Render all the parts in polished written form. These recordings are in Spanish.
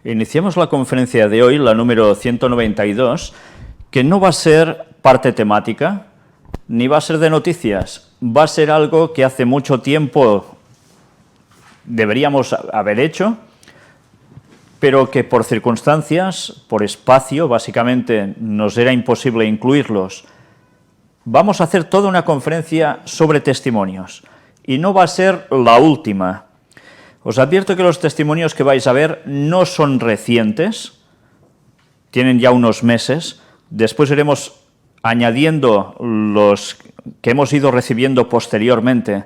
Iniciamos la conferencia de hoy, la número 192, que no va a ser parte temática, ni va a ser de noticias, va a ser algo que hace mucho tiempo deberíamos haber hecho, pero que por circunstancias, por espacio, básicamente nos era imposible incluirlos. Vamos a hacer toda una conferencia sobre testimonios, y no va a ser la última. Os advierto que los testimonios que vais a ver no son recientes, tienen ya unos meses, después iremos añadiendo los que hemos ido recibiendo posteriormente,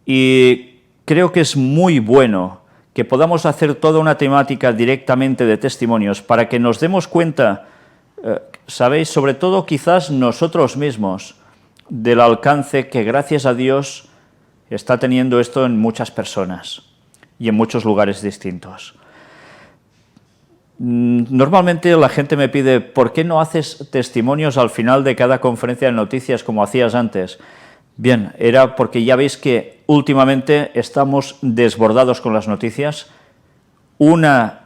y creo que es muy bueno que podamos hacer toda una temática directamente de testimonios para que nos demos cuenta, sabéis, sobre todo quizás nosotros mismos, del alcance que gracias a Dios está teniendo esto en muchas personas y en muchos lugares distintos. Normalmente la gente me pide, ¿por qué no haces testimonios al final de cada conferencia de noticias como hacías antes? Bien, era porque ya veis que últimamente estamos desbordados con las noticias. Una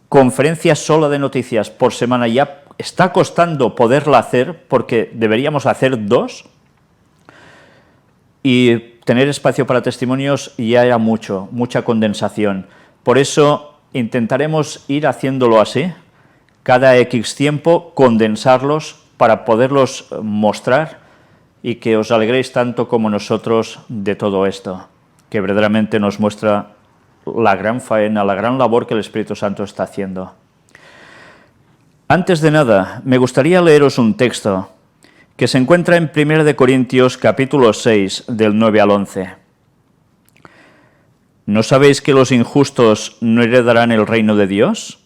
conferencia sola de noticias por semana ya está costando poderla hacer porque deberíamos hacer dos, y tener espacio para testimonios ya era mucha condensación. Por eso intentaremos ir haciéndolo así, cada X tiempo condensarlos para poderlos mostrar y que os alegréis tanto como nosotros de todo esto, que verdaderamente nos muestra la gran faena, la gran labor que el Espíritu Santo está haciendo. Antes de nada, me gustaría leeros un texto que se encuentra en 1 Corintios capítulo 6, del 9 al 11. ¿No sabéis que los injustos no heredarán el reino de Dios?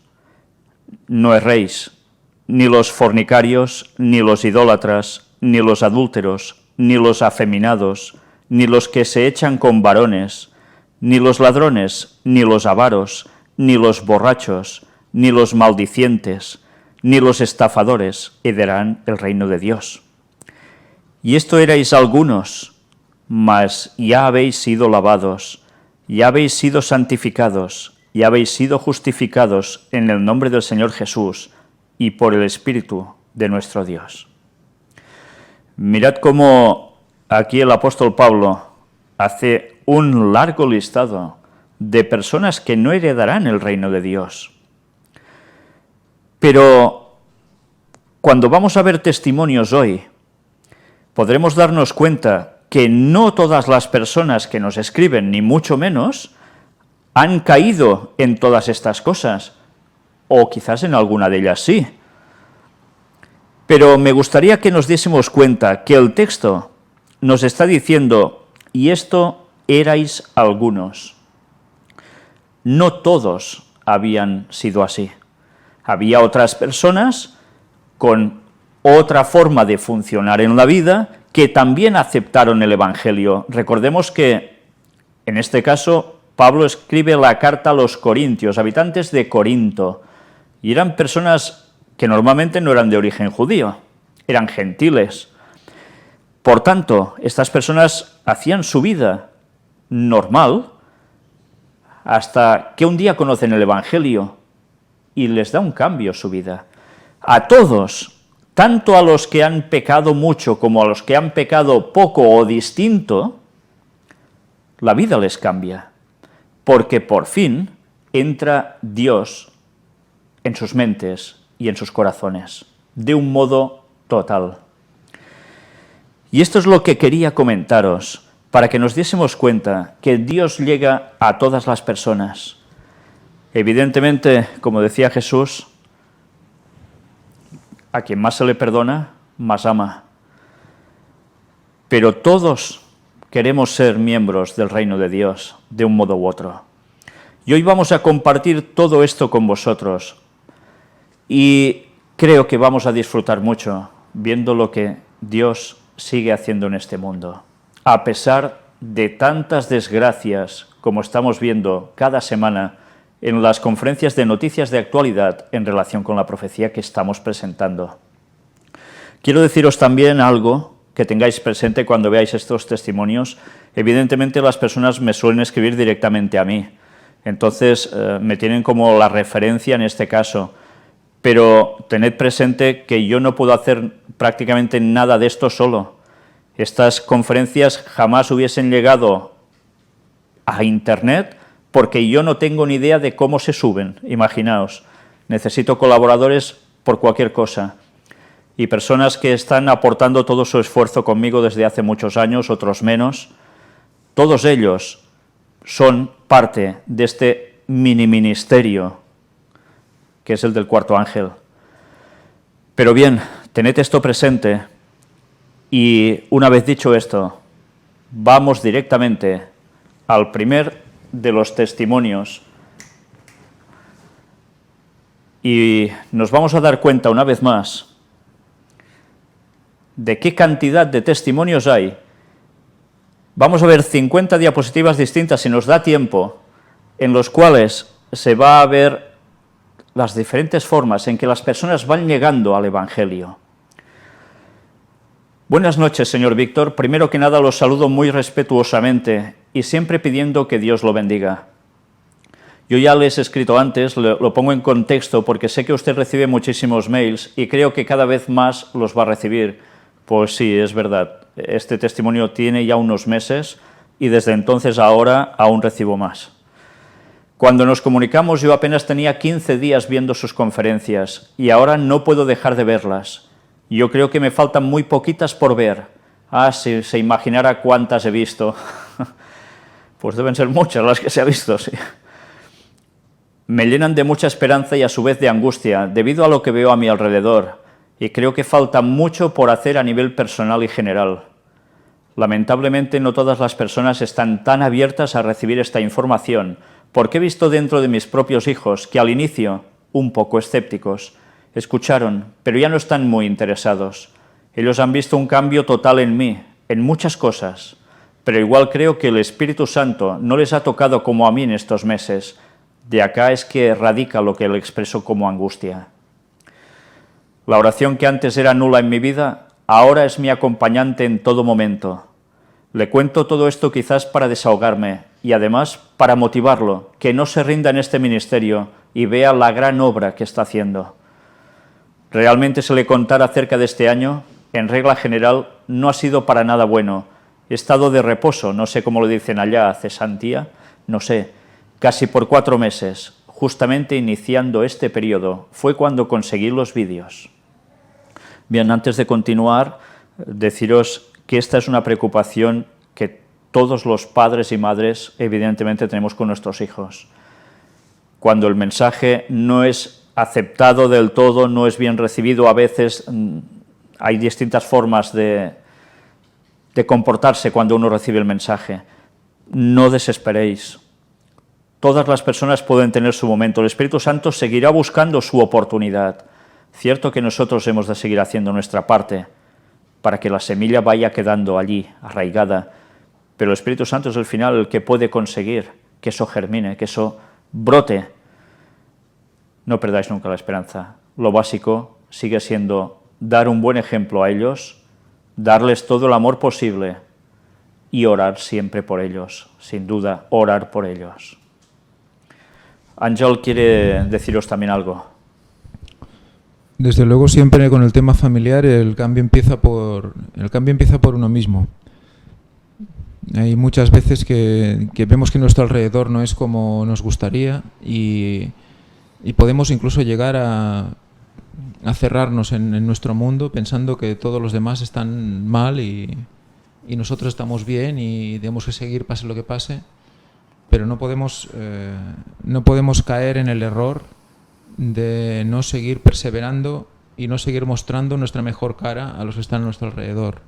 No erréis, ni los fornicarios, ni los idólatras, ni los adúlteros, ni los afeminados, ni los que se echan con varones, ni los ladrones, ni los avaros, ni los borrachos, ni los maldicientes, ni los estafadores heredarán el reino de Dios. Y esto erais algunos, mas ya habéis sido lavados, ya habéis sido santificados, ya habéis sido justificados en el nombre del Señor Jesús y por el Espíritu de nuestro Dios. Mirad cómo aquí el apóstol Pablo hace un largo listado de personas que no heredarán el reino de Dios. Pero cuando vamos a ver testimonios hoy, podremos darnos cuenta que no todas las personas que nos escriben, ni mucho menos, han caído en todas estas cosas, o quizás en alguna de ellas sí. Pero me gustaría que nos diésemos cuenta que el texto nos está diciendo, y esto erais algunos. No todos habían sido así. Había otras personas con otra forma de funcionar en la vida que también aceptaron el Evangelio. Recordemos que, en este caso, Pablo escribe la carta a los corintios, habitantes de Corinto, y eran personas que normalmente no eran de origen judío, eran gentiles. Por tanto, estas personas hacían su vida normal hasta que un día conocen el Evangelio y les da un cambio su vida. A todos, tanto a los que han pecado mucho como a los que han pecado poco o distinto, la vida les cambia, porque por fin entra Dios en sus mentes y en sus corazones, de un modo total. Y esto es lo que quería comentaros, para que nos diésemos cuenta que Dios llega a todas las personas. Evidentemente, como decía Jesús, a quien más se le perdona, más ama. Pero todos queremos ser miembros del reino de Dios, de un modo u otro. Y hoy vamos a compartir todo esto con vosotros. Y creo que vamos a disfrutar mucho viendo lo que Dios sigue haciendo en este mundo. A pesar de tantas desgracias como estamos viendo cada semana en las conferencias de noticias de actualidad en relación con la profecía que estamos presentando. Quiero deciros también algo que tengáis presente cuando veáis estos testimonios. Evidentemente las personas me suelen escribir directamente a mí. Entonces me tienen como la referencia en este caso. Pero tened presente que yo no puedo hacer prácticamente nada de esto solo. Estas conferencias jamás hubiesen llegado a Internet porque yo no tengo ni idea de cómo se suben, imaginaos. Necesito colaboradores por cualquier cosa y personas que están aportando todo su esfuerzo conmigo desde hace muchos años, otros menos. Todos ellos son parte de este mini ministerio que es el del cuarto ángel. Pero bien, tened esto presente y una vez dicho esto, vamos directamente al primer de los testimonios y nos vamos a dar cuenta una vez más de qué cantidad de testimonios hay. Vamos a ver 50 diapositivas distintas, si nos da tiempo, en los cuales se va a ver las diferentes formas en que las personas van llegando al Evangelio. Buenas noches, señor Víctor. Primero que nada, los saludo muy respetuosamente y siempre pidiendo que Dios lo bendiga. Yo ya les he escrito antes, lo pongo en contexto porque sé que usted recibe muchísimos mails y creo que cada vez más los va a recibir. Pues sí, es verdad. Este testimonio tiene ya unos meses y desde entonces a ahora aún recibo más. Cuando nos comunicamos yo apenas tenía 15 días viendo sus conferencias y ahora no puedo dejar de verlas. Yo creo que me faltan muy poquitas por ver. Ah, si se imaginara cuántas he visto. Pues deben ser muchas las que se ha visto, sí. Me llenan de mucha esperanza y a su vez de angustia, debido a lo que veo a mi alrededor, y creo que falta mucho por hacer a nivel personal y general. Lamentablemente no todas las personas están tan abiertas a recibir esta información, porque he visto dentro de mis propios hijos que al inicio, un poco escépticos, escucharon, pero ya no están muy interesados. Ellos han visto un cambio total en mí, en muchas cosas, pero igual creo que el Espíritu Santo no les ha tocado como a mí en estos meses. De acá es que radica lo que le expreso como angustia. La oración que antes era nula en mi vida, ahora es mi acompañante en todo momento. Le cuento todo esto quizás para desahogarme y además para motivarlo, que no se rinda en este ministerio y vea la gran obra que está haciendo. Realmente se le contara acerca de este año, en regla general, no ha sido para nada bueno. He estado de reposo, no sé cómo lo dicen allá, cesantía, no sé, casi por 4 meses. Justamente iniciando este periodo fue cuando conseguí los vídeos. Bien, antes de continuar, deciros que esta es una preocupación que todos los padres y madres evidentemente tenemos con nuestros hijos. Cuando el mensaje no es aceptado del todo, no es bien recibido, a veces hay distintas formas de comportarse cuando uno recibe el mensaje. No desesperéis. Todas las personas pueden tener su momento. El Espíritu Santo seguirá buscando su oportunidad. Cierto que nosotros hemos de seguir haciendo nuestra parte para que la semilla vaya quedando allí, arraigada, pero el Espíritu Santo es al final el que puede conseguir que eso germine, que eso brote. No perdáis nunca la esperanza. Lo básico sigue siendo dar un buen ejemplo a ellos, darles todo el amor posible y orar siempre por ellos, sin duda, orar por ellos. Ángel quiere deciros también algo. Desde luego, siempre con el tema familiar el cambio empieza por uno mismo. Hay muchas veces que vemos que nuestro alrededor no es como nos gustaría y podemos incluso llegar a cerrarnos en nuestro mundo pensando que todos los demás están mal y nosotros estamos bien y tenemos que seguir pase lo que pase, pero no podemos caer en el error de no seguir perseverando y no seguir mostrando nuestra mejor cara a los que están a nuestro alrededor,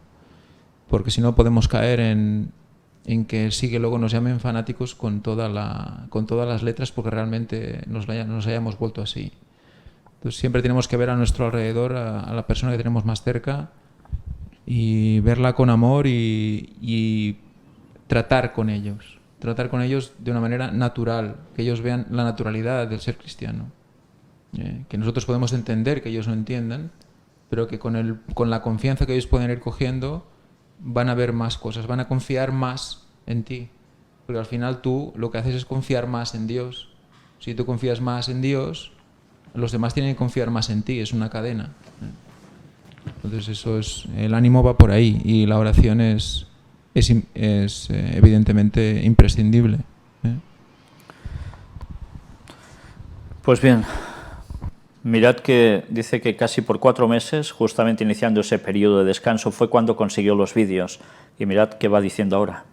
porque si no podemos caer en que sí que luego nos llamen fanáticos con todas las letras porque realmente nos hayamos vuelto así. Entonces siempre tenemos que ver a nuestro alrededor, a la persona que tenemos más cerca y verla con amor y tratar con ellos de una manera natural, que ellos vean la naturalidad del ser cristiano. Que nosotros podemos entender que ellos no entiendan, pero que con la confianza que ellos pueden ir cogiendo van a ver más cosas, van a confiar más en ti Porque al final tú lo que haces es confiar más en Dios. Si tú confías más en Dios, los demás tienen que confiar más en ti, es una cadena. Entonces el ánimo va por ahí y la oración es evidentemente imprescindible. Pues bien, mirad que dice que casi por 4 meses, justamente iniciando ese periodo de descanso, fue cuando consiguió los vídeos. Y mirad qué va diciendo ahora.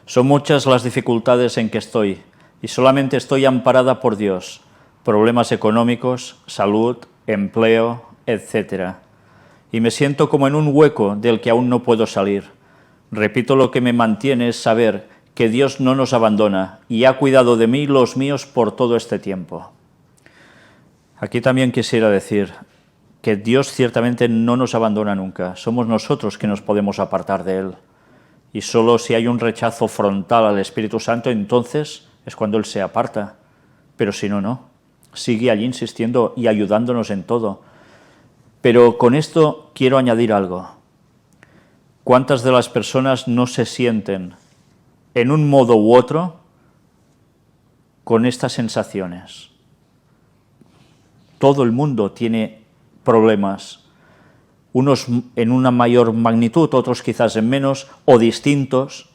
Son muchas las dificultades en que estoy y solamente estoy amparada por Dios. Problemas económicos, salud, empleo, etc. Y me siento como en un hueco del que aún no puedo salir. Repito, lo que me mantiene es saber que Dios no nos abandona y ha cuidado de mí y los míos por todo este tiempo. Aquí también quisiera decir que Dios ciertamente no nos abandona nunca, somos nosotros que nos podemos apartar de Él. Y solo si hay un rechazo frontal al Espíritu Santo, entonces es cuando Él se aparta. Pero si no, no. Sigue allí insistiendo y ayudándonos en todo. Pero con esto quiero añadir algo. ¿Cuántas de las personas no se sienten en un modo u otro con estas sensaciones? Todo el mundo tiene problemas, unos en una mayor magnitud, otros quizás en menos, o distintos,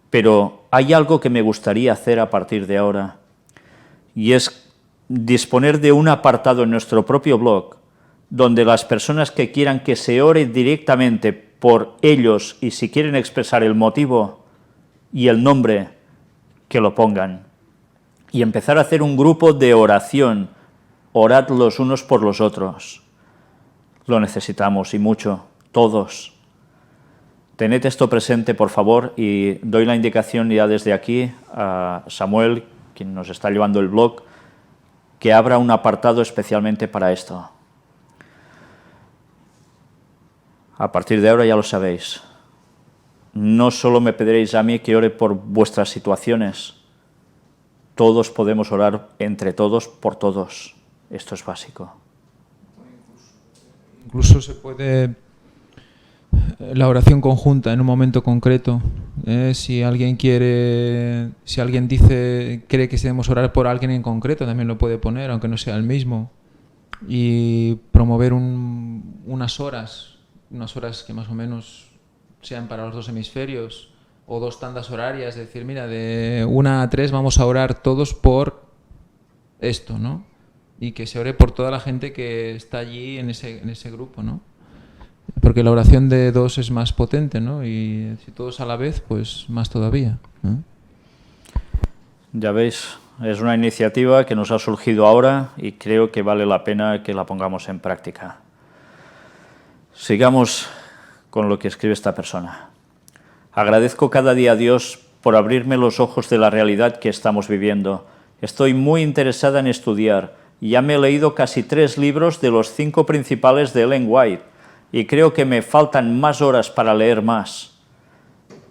pero hay algo que me gustaría hacer a partir de ahora, y es disponer de un apartado en nuestro propio blog, donde las personas que quieran que se ore directamente por ellos, y si quieren expresar el motivo y el nombre, que lo pongan, y empezar a hacer un grupo de oración, orad los unos por los otros. Lo necesitamos y mucho, todos. Tened esto presente, por favor, y doy la indicación ya desde aquí a Samuel, quien nos está llevando el blog, que abra un apartado especialmente para esto. A partir de ahora ya lo sabéis. No solo me pediréis a mí que ore por vuestras situaciones, todos podemos orar entre todos por todos. Esto es básico. Incluso se puede la oración conjunta en un momento concreto. Si alguien cree que debemos orar por alguien en concreto, también lo puede poner, aunque no sea el mismo. Y promover unas horas que más o menos sean para los dos hemisferios, o 2 tandas horarias, es decir, mira, de 1 a 3 vamos a orar todos por esto, ¿no? Y que se ore por toda la gente que está allí en ese grupo, ¿no? Porque la oración de 2 es más potente, ¿no? Y si todos a la vez, pues más todavía, ¿no? Ya veis, es una iniciativa que nos ha surgido ahora y creo que vale la pena que la pongamos en práctica. Sigamos con lo que escribe esta persona. Agradezco cada día a Dios por abrirme los ojos de la realidad que estamos viviendo. Estoy muy interesada en estudiar. Ya me he leído casi 3 libros de los 5 principales de Ellen White y creo que me faltan más horas para leer más.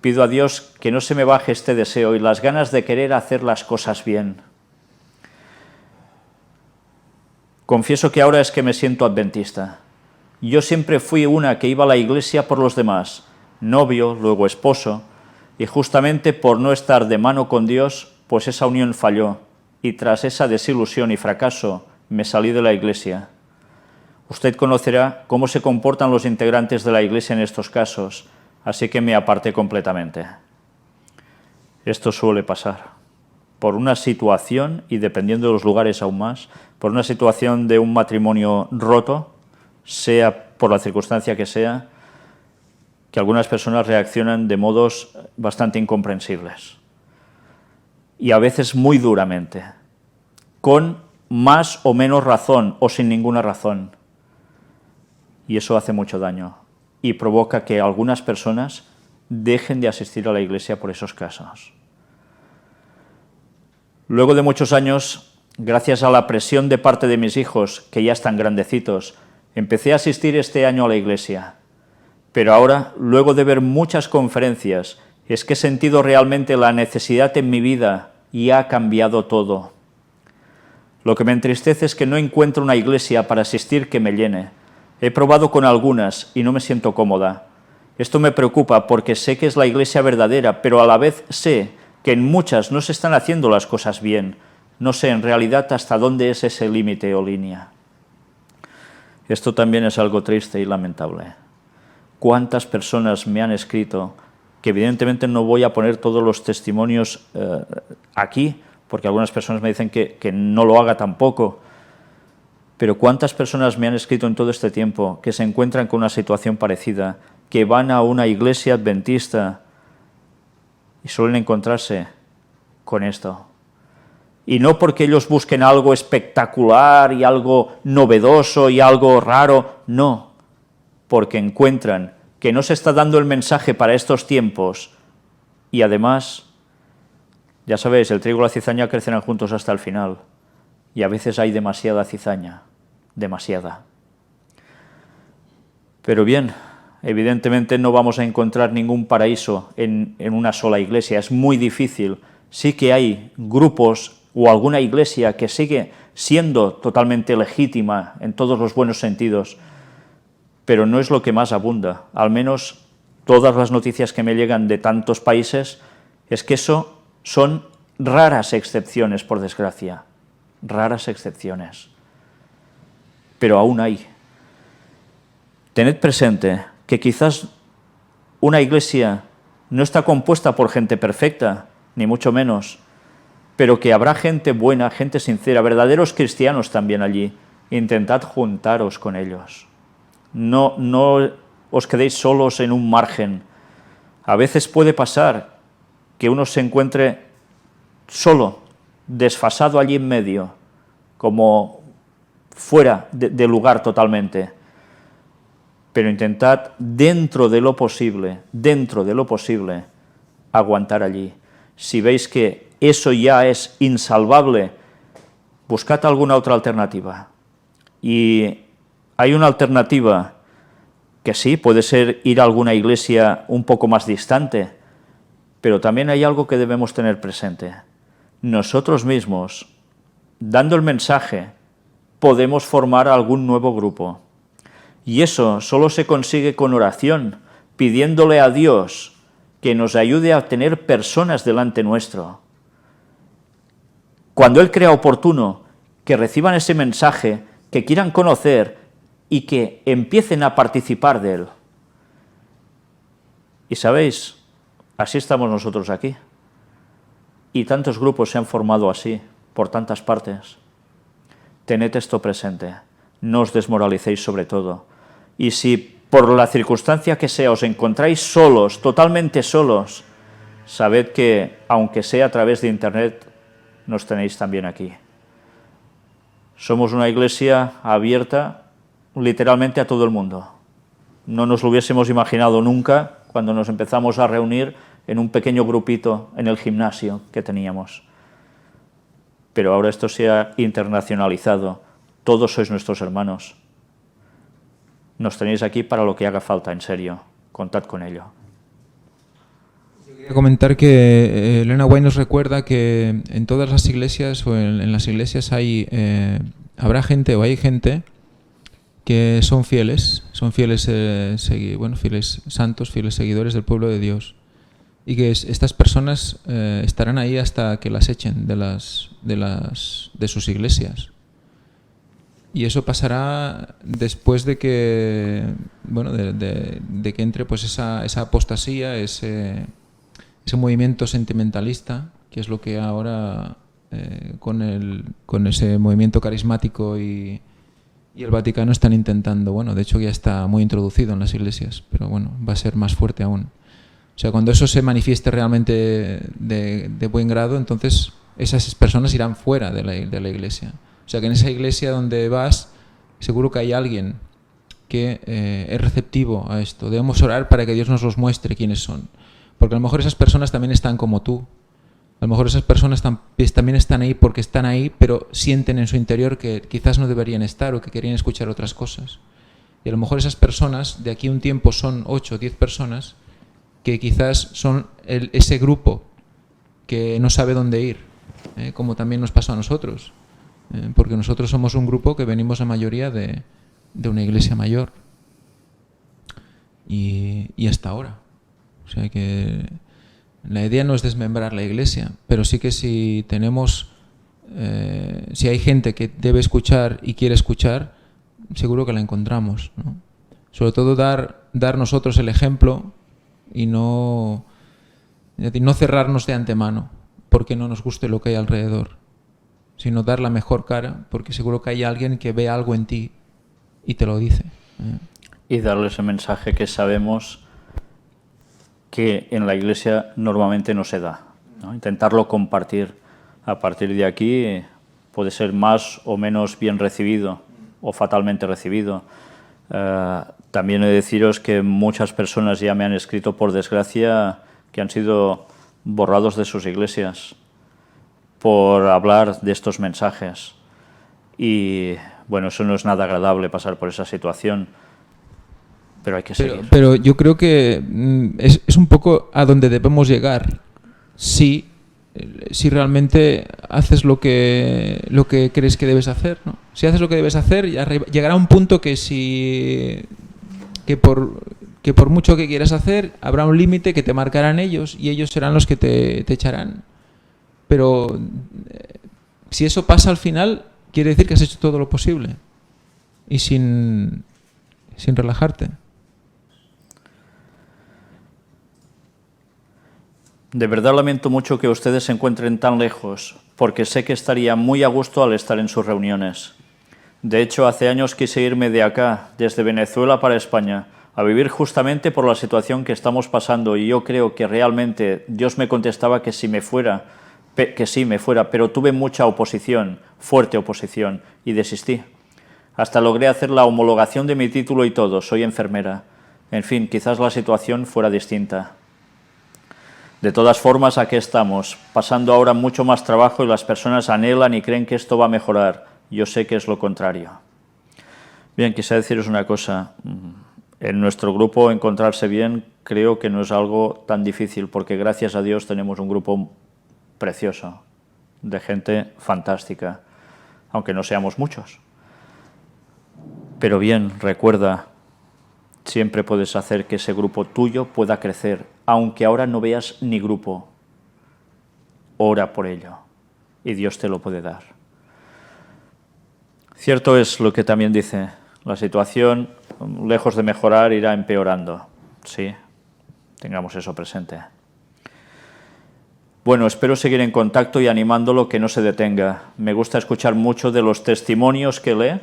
Pido a Dios que no se me baje este deseo y las ganas de querer hacer las cosas bien. Confieso que ahora es que me siento adventista. Yo siempre fui una que iba a la iglesia por los demás, novio, luego esposo, y justamente por no estar de mano con Dios, pues esa unión falló, y tras esa desilusión y fracaso me salí de la iglesia. Usted conocerá cómo se comportan los integrantes de la iglesia en estos casos, así que me aparté completamente. Esto suele pasar. Por una situación, y dependiendo de los lugares aún más, por una situación de un matrimonio roto, sea por la circunstancia que sea, que algunas personas reaccionan de modos bastante incomprensibles. Y a veces muy duramente, con más o menos razón o sin ninguna razón. Y eso hace mucho daño y provoca que algunas personas dejen de asistir a la iglesia por esos casos. Luego de muchos años, gracias a la presión de parte de mis hijos, que ya están grandecitos, empecé a asistir este año a la iglesia. Pero ahora, luego de ver muchas conferencias, es que he sentido realmente la necesidad en mi vida y ha cambiado todo. Lo que me entristece es que no encuentro una iglesia para asistir que me llene. He probado con algunas y no me siento cómoda. Esto me preocupa porque sé que es la iglesia verdadera, pero a la vez sé que en muchas no se están haciendo las cosas bien. No sé en realidad hasta dónde es ese límite o línea. Esto también es algo triste y lamentable. ¿Cuántas personas me han escrito, que evidentemente no voy a poner todos los testimonios aquí, porque algunas personas me dicen que no lo haga tampoco, pero cuántas personas me han escrito en todo este tiempo que se encuentran con una situación parecida, que van a una iglesia adventista y suelen encontrarse con esto? Y no porque ellos busquen algo espectacular y algo novedoso y algo raro, no, porque encuentran que no se está dando el mensaje para estos tiempos y además, ya sabéis, el trigo y la cizaña crecerán juntos hasta el final y a veces hay demasiada cizaña, demasiada. Pero bien, evidentemente no vamos a encontrar ningún paraíso en una sola iglesia, es muy difícil. Sí que hay grupos o alguna iglesia que sigue siendo totalmente legítima en todos los buenos sentidos, pero no es lo que más abunda. Al menos todas las noticias que me llegan de tantos países es que eso son raras excepciones, por desgracia, raras excepciones. Pero aún hay. Tened presente que quizás una iglesia no está compuesta por gente perfecta, ni mucho menos, pero que habrá gente buena, gente sincera, verdaderos cristianos también allí. Intentad juntaros con ellos. No os quedéis solos en un margen. A veces puede pasar que uno se encuentre solo, desfasado allí en medio, como fuera de lugar totalmente. Pero intentad, dentro de lo posible, aguantar allí. Si veis que eso ya es insalvable, buscad alguna otra alternativa. Y hay una alternativa que sí, puede ser ir a alguna iglesia un poco más distante, pero también hay algo que debemos tener presente. Nosotros mismos, dando el mensaje, podemos formar algún nuevo grupo. Y eso solo se consigue con oración, pidiéndole a Dios que nos ayude a tener personas delante nuestro. Cuando Él crea oportuno, que reciban ese mensaje, que quieran conocer y que empiecen a participar de él. Y sabéis, así estamos nosotros aquí. Y tantos grupos se han formado así, por tantas partes. Tened esto presente, no os desmoralicéis sobre todo. Y si por la circunstancia que sea os encontráis solos, totalmente solos, sabed que, aunque sea a través de internet, nos tenéis también aquí. Somos una iglesia abierta literalmente a todo el mundo. No nos lo hubiésemos imaginado nunca cuando nos empezamos a reunir en un pequeño grupito en el gimnasio que teníamos. Pero ahora esto se ha internacionalizado. Todos sois nuestros hermanos. Nos tenéis aquí para lo que haga falta, en serio. Contad con ello. Quería comentar que Elena White nos recuerda que en todas las iglesias o en las iglesias habrá gente o hay gente que son fieles fieles santos, fieles seguidores del pueblo de Dios, y que estas personas estarán ahí hasta que las echen de sus iglesias. Y eso pasará después de que de que entre pues esa apostasía, ese movimiento sentimentalista, que es lo que ahora con ese movimiento carismático y el Vaticano están intentando, de hecho ya está muy introducido en las iglesias, pero va a ser más fuerte aún. O sea, cuando eso se manifieste realmente de buen grado, entonces esas personas irán fuera de la iglesia. O sea, que en esa iglesia donde vas, seguro que hay alguien que es receptivo a esto. Debemos orar para que Dios nos los muestre quiénes son. Porque a lo mejor esas personas también están como tú. A lo mejor esas personas también están ahí porque están ahí, pero sienten en su interior que quizás no deberían estar o que querían escuchar otras cosas. Y a lo mejor esas personas, de aquí a un tiempo son 8 o 10 personas que quizás son ese grupo que no sabe dónde ir, como también nos pasó a nosotros. Porque nosotros somos un grupo que venimos la mayoría de una iglesia mayor. y hasta ahora. O sea que la idea no es desmembrar la Iglesia, pero sí que si tenemos, si hay gente que debe escuchar y quiere escuchar, seguro que la encontramos, ¿no? Sobre todo dar nosotros el ejemplo y no cerrarnos de antemano porque no nos guste lo que hay alrededor, sino dar la mejor cara porque seguro que hay alguien que ve algo en ti y te lo dice. Y darle ese mensaje que sabemos que en la Iglesia normalmente no se da, ¿no? Intentarlo compartir. A partir de aquí puede ser más o menos bien recibido o fatalmente recibido. También he de deciros que muchas personas ya me han escrito, por desgracia, que han sido borrados de sus iglesias por hablar de estos mensajes. Y bueno, eso no es nada agradable, pasar por esa situación, pero hay que seguir. Pero yo creo que es un poco a donde debemos llegar si realmente haces lo que crees que debes hacer, ¿no? Si haces lo que debes hacer, llegará un punto que por mucho que quieras hacer, habrá un límite que te marcarán ellos y ellos serán los que te echarán. Pero si eso pasa al final, quiere decir que has hecho todo lo posible y sin relajarte. De verdad lamento mucho que ustedes se encuentren tan lejos, porque sé que estaría muy a gusto al estar en sus reuniones. De hecho, hace años quise irme de acá, desde Venezuela para España, a vivir justamente por la situación que estamos pasando, y yo creo que realmente Dios me contestaba que sí me fuera, pero tuve mucha oposición, fuerte oposición, y desistí. Hasta logré hacer la homologación de mi título y todo, soy enfermera. En fin, quizás la situación fuera distinta. De todas formas, aquí estamos, pasando ahora mucho más trabajo y las personas anhelan y creen que esto va a mejorar. Yo sé que es lo contrario. Bien, quisiera deciros una cosa. En nuestro grupo encontrarse bien creo que no es algo tan difícil, porque gracias a Dios tenemos un grupo precioso, de gente fantástica, aunque no seamos muchos. Pero bien, recuerda, siempre puedes hacer que ese grupo tuyo pueda crecer, aunque ahora no veas ni grupo. Ora por ello y Dios te lo puede dar. Cierto es lo que también dice, la situación, lejos de mejorar, irá empeorando. Sí, tengamos eso presente. Bueno, espero seguir en contacto y animándolo que no se detenga. Me gusta escuchar mucho de los testimonios que lee,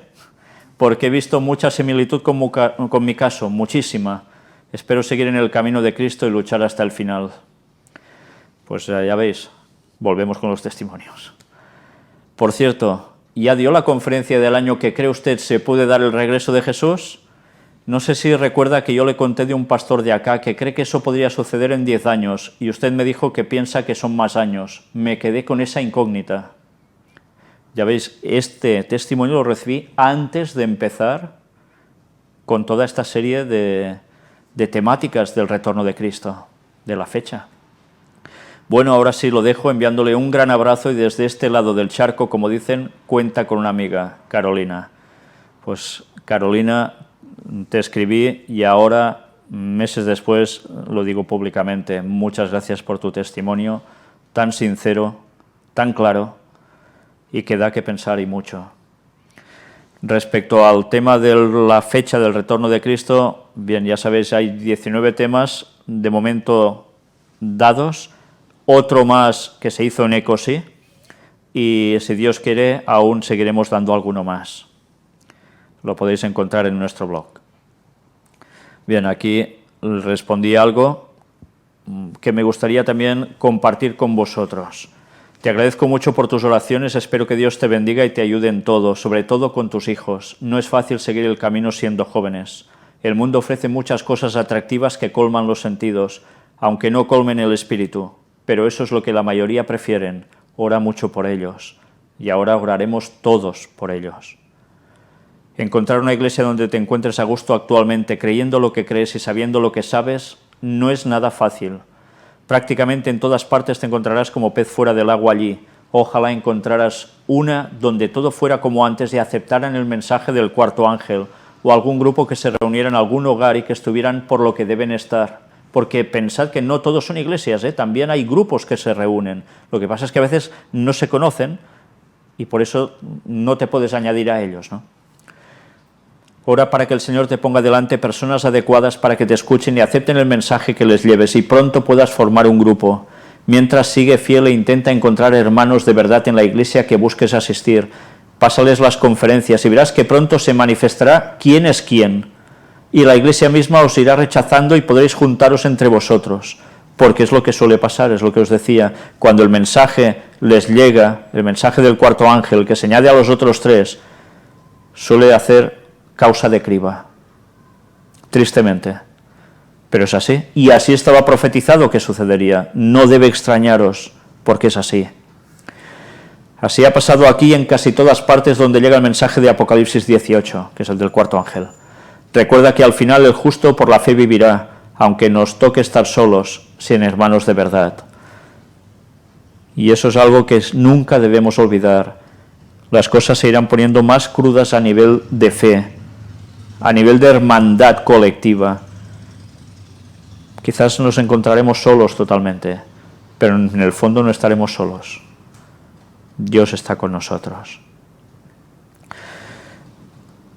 porque he visto mucha similitud con mi caso, muchísima. Espero seguir en el camino de Cristo y luchar hasta el final. Pues ya veis, volvemos con los testimonios. Por cierto, ¿ya dio la conferencia del año que cree usted se puede dar el regreso de Jesús? No sé si recuerda que yo le conté de un pastor de acá que cree que eso podría suceder en 10 años y usted me dijo que piensa que son más años. Me quedé con esa incógnita. Ya veis, este testimonio lo recibí antes de empezar con toda esta serie de temáticas del retorno de Cristo, de la fecha. Bueno, ahora sí lo dejo enviándole un gran abrazo y desde este lado del charco, como dicen, cuenta con una amiga, Carolina. Pues Carolina, te escribí y ahora, meses después, lo digo públicamente. Muchas gracias por tu testimonio tan sincero, tan claro y que da que pensar y mucho. Respecto al tema de la fecha del retorno de Cristo, bien, ya sabéis, hay 19 temas de momento dados, otro más que se hizo en ECOSI, y si Dios quiere, aún seguiremos dando alguno más. Lo podéis encontrar en nuestro blog. Bien, aquí respondí algo que me gustaría también compartir con vosotros. Te agradezco mucho por tus oraciones, espero que Dios te bendiga y te ayude en todo, sobre todo con tus hijos. No es fácil seguir el camino siendo jóvenes. El mundo ofrece muchas cosas atractivas que colman los sentidos, aunque no colmen el espíritu, pero eso es lo que la mayoría prefieren. Ora mucho por ellos, y ahora oraremos todos por ellos. Encontrar una iglesia donde te encuentres a gusto actualmente, creyendo lo que crees y sabiendo lo que sabes, no es nada fácil. Prácticamente en todas partes te encontrarás como pez fuera del agua allí. Ojalá encontraras una donde todo fuera como antes y aceptaran el mensaje del cuarto ángel, o algún grupo que se reuniera en algún hogar y que estuvieran por lo que deben estar. Porque pensad que no todos son iglesias, también hay grupos que se reúnen. Lo que pasa es que a veces no se conocen y por eso no te puedes añadir a ellos, ¿no? Ora para que el Señor te ponga delante personas adecuadas para que te escuchen y acepten el mensaje que les lleves y pronto puedas formar un grupo. Mientras sigue fiel e intenta encontrar hermanos de verdad en la iglesia que busques asistir. Pásales las conferencias y verás que pronto se manifestará quién es quién. Y la iglesia misma os irá rechazando y podréis juntaros entre vosotros. Porque es lo que suele pasar, es lo que os decía. Cuando el mensaje les llega, el mensaje del cuarto ángel que se añade a los otros tres, suele hacer causa de criba, tristemente, pero es así, y así estaba profetizado que sucedería. No debe extrañaros, porque es así. Así ha pasado aquí en casi todas partes donde llega el mensaje de Apocalipsis 18, que es el del cuarto ángel. Recuerda que al final el justo por la fe vivirá, aunque nos toque estar solos, sin hermanos de verdad. Y eso es algo que nunca debemos olvidar. Las cosas se irán poniendo más crudas a nivel de fe, a nivel de hermandad colectiva. Quizás nos encontraremos solos totalmente, pero en el fondo no estaremos solos. Dios está con nosotros.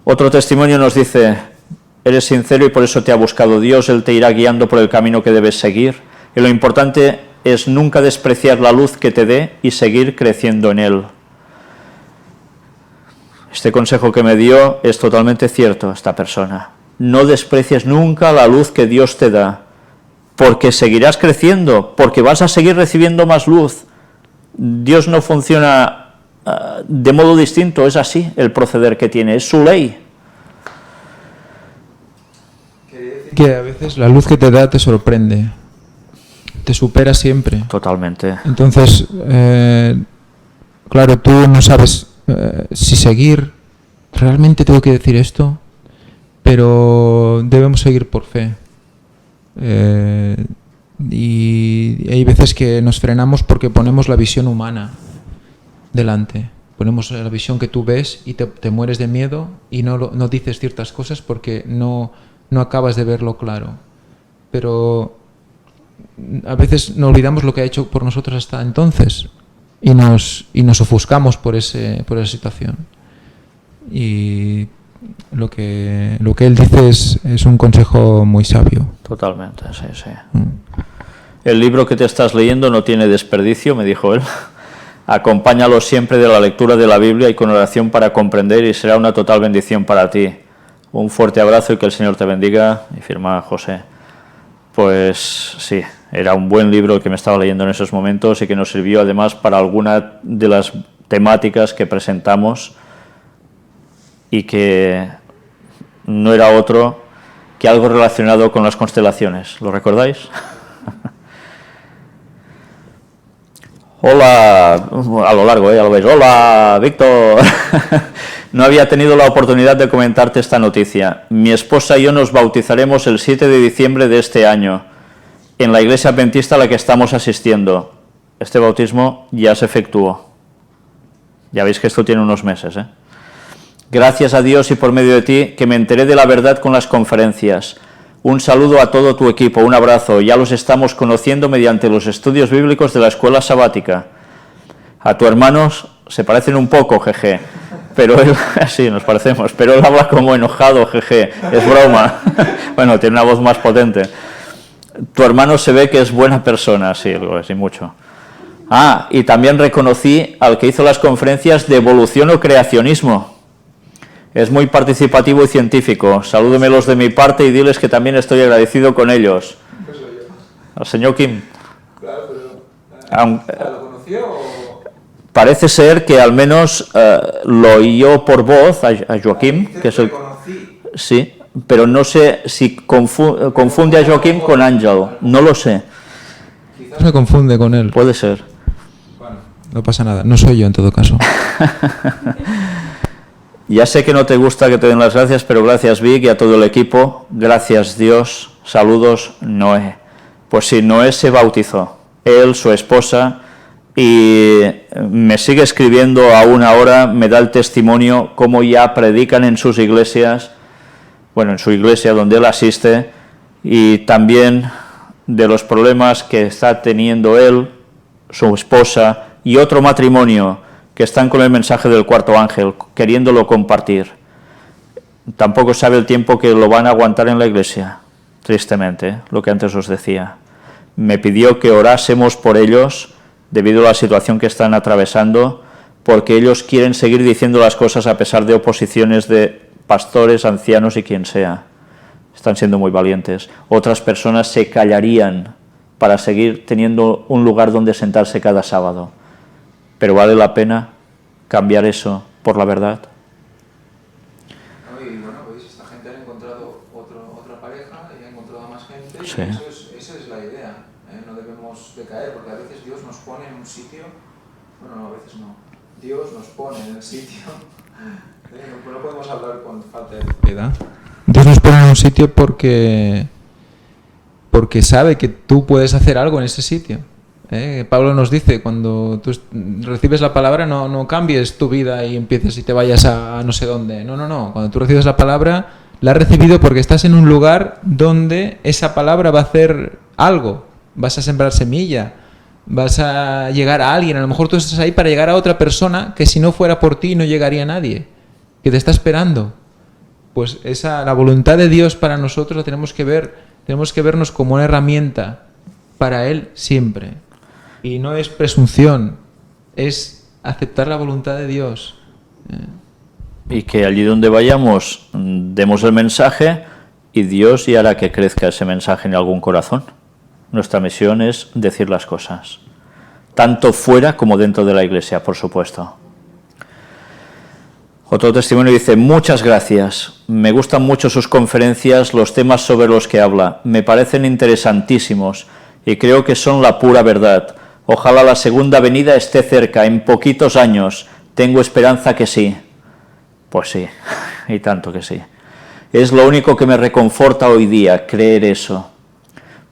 Otro testimonio nos dice: eres sincero y por eso te ha buscado Dios, Él te irá guiando por el camino que debes seguir, y lo importante es nunca despreciar la luz que te dé y seguir creciendo en Él. Este consejo que me dio es totalmente cierto, esta persona. No desprecies nunca la luz que Dios te da, porque seguirás creciendo, porque vas a seguir recibiendo más luz. Dios no funciona de modo distinto, es así el proceder que tiene, es su ley. Que a veces la luz que te da te sorprende, te supera siempre. Totalmente. Entonces, claro, tú no sabes si seguir, realmente tengo que decir esto, pero debemos seguir por fe. Y hay veces que nos frenamos porque ponemos la visión humana delante. Ponemos la visión que tú ves y te mueres de miedo y no dices ciertas cosas porque no acabas de verlo claro. Pero a veces nos olvidamos lo que ha hecho por nosotros hasta entonces y nos ofuscamos por esa situación. Y lo que él dice es un consejo muy sabio. Totalmente, sí, sí. El libro que te estás leyendo no tiene desperdicio, me dijo él. Acompáñalo siempre de la lectura de la Biblia y con oración para comprender y será una total bendición para ti. Un fuerte abrazo y que el Señor te bendiga. Y firma José. Pues sí, era un buen libro el que me estaba leyendo en esos momentos y que nos sirvió además para alguna de las temáticas que presentamos y que no era otro que algo relacionado con las constelaciones. ¿Lo recordáis? Hola, a lo largo, ya lo veis. Hola, Víctor. No había tenido la oportunidad de comentarte esta noticia. Mi esposa y yo nos bautizaremos el 7 de diciembre de este año en la iglesia adventista a la que estamos asistiendo. Este bautismo ya se efectuó. Ya veis que esto tiene unos meses, ¿eh? Gracias a Dios y por medio de ti que me enteré de la verdad con las conferencias. Un saludo a todo tu equipo, un abrazo. Ya los estamos conociendo mediante los estudios bíblicos de la escuela sabática. A tu hermano se parecen un poco, jeje. Pero él, sí, nos parecemos, pero él habla como enojado, jeje. Es broma. Bueno, tiene una voz más potente. Tu hermano se ve que es buena persona, sí, sí, mucho. Ah, y también reconocí al que hizo las conferencias de evolución o creacionismo. Es muy participativo y científico. Salúdemelos de mi parte y diles que también estoy agradecido con ellos. Al señor Kim. Claro, pero ¿lo conoció o...? Parece ser que al menos lo oyó por voz a Joaquim, que es el... Sí, pero no sé si confunde a Joaquim con Ángel. No lo sé. Quizás me confunde con él. Puede ser. Bueno, no pasa nada. No soy yo en todo caso. Ya sé que no te gusta que te den las gracias, pero gracias Vic y a todo el equipo. Gracias Dios. Saludos Noé. Pues sí, Noé se bautizó. Él, su esposa, y me sigue escribiendo aún ahora, me da el testimonio cómo ya predican en sus iglesias bueno, en su iglesia donde él asiste, y también de los problemas que está teniendo él, su esposa y otro matrimonio que están con el mensaje del cuarto ángel, queriéndolo compartir. Tampoco sabe el tiempo que lo van a aguantar en la iglesia, tristemente, lo que antes os decía. Me pidió que orásemos por ellos debido a la situación que están atravesando, porque ellos quieren seguir diciendo las cosas a pesar de oposiciones de pastores, ancianos y quien sea. Están siendo muy valientes. Otras personas se callarían para seguir teniendo un lugar donde sentarse cada sábado. Pero ¿vale la pena cambiar eso por la verdad? Y bueno, veis, esta gente ha encontrado otra pareja y ha encontrado a más gente, Sí. y esa es la idea. No debemos decaer, porque a veces Dios nos pone en un sitio, bueno, a veces no, Dios nos pone en el sitio, no podemos hablar con falta de piedad. Dios nos pone en un sitio porque sabe que tú puedes hacer algo en ese sitio. Pablo nos dice, cuando tú recibes la palabra, no cambies tu vida y empieces y te vayas a no sé dónde. No. Cuando tú recibes la palabra, la has recibido porque estás en un lugar donde esa palabra va a hacer algo. Vas a sembrar semilla, vas a llegar a alguien. A lo mejor tú estás ahí para llegar a otra persona que si no fuera por ti no llegaría a nadie, que te está esperando. Pues la voluntad de Dios para nosotros la tenemos que vernos como una herramienta para Él siempre. Y no es presunción, es aceptar la voluntad de Dios. Y que allí donde vayamos demos el mensaje y Dios ya hará que crezca ese mensaje en algún corazón. Nuestra misión es decir las cosas, tanto fuera como dentro de la iglesia, por supuesto. Otro testimonio dice: muchas gracias, me gustan mucho sus conferencias, los temas sobre los que habla, me parecen interesantísimos y creo que son la pura verdad. Ojalá la segunda venida esté cerca, en poquitos años, tengo esperanza que sí. Pues sí, y tanto que sí. Es lo único que me reconforta hoy día, creer eso.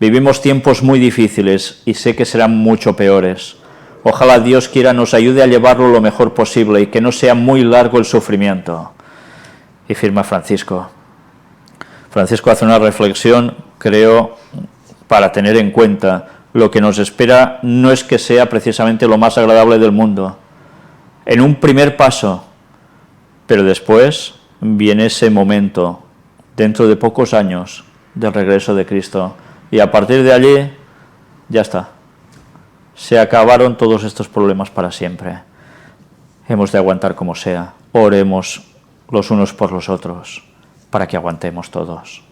Vivimos tiempos muy difíciles y sé que serán mucho peores. Ojalá Dios quiera nos ayude a llevarlo lo mejor posible y que no sea muy largo el sufrimiento. Y firma Francisco. Francisco hace una reflexión, creo, para tener en cuenta lo que nos espera no es que sea precisamente lo más agradable del mundo. En un primer paso, pero después viene ese momento, dentro de pocos años, del regreso de Cristo. Y a partir de allí, ya está. Se acabaron todos estos problemas para siempre. Hemos de aguantar como sea. Oremos los unos por los otros, para que aguantemos todos.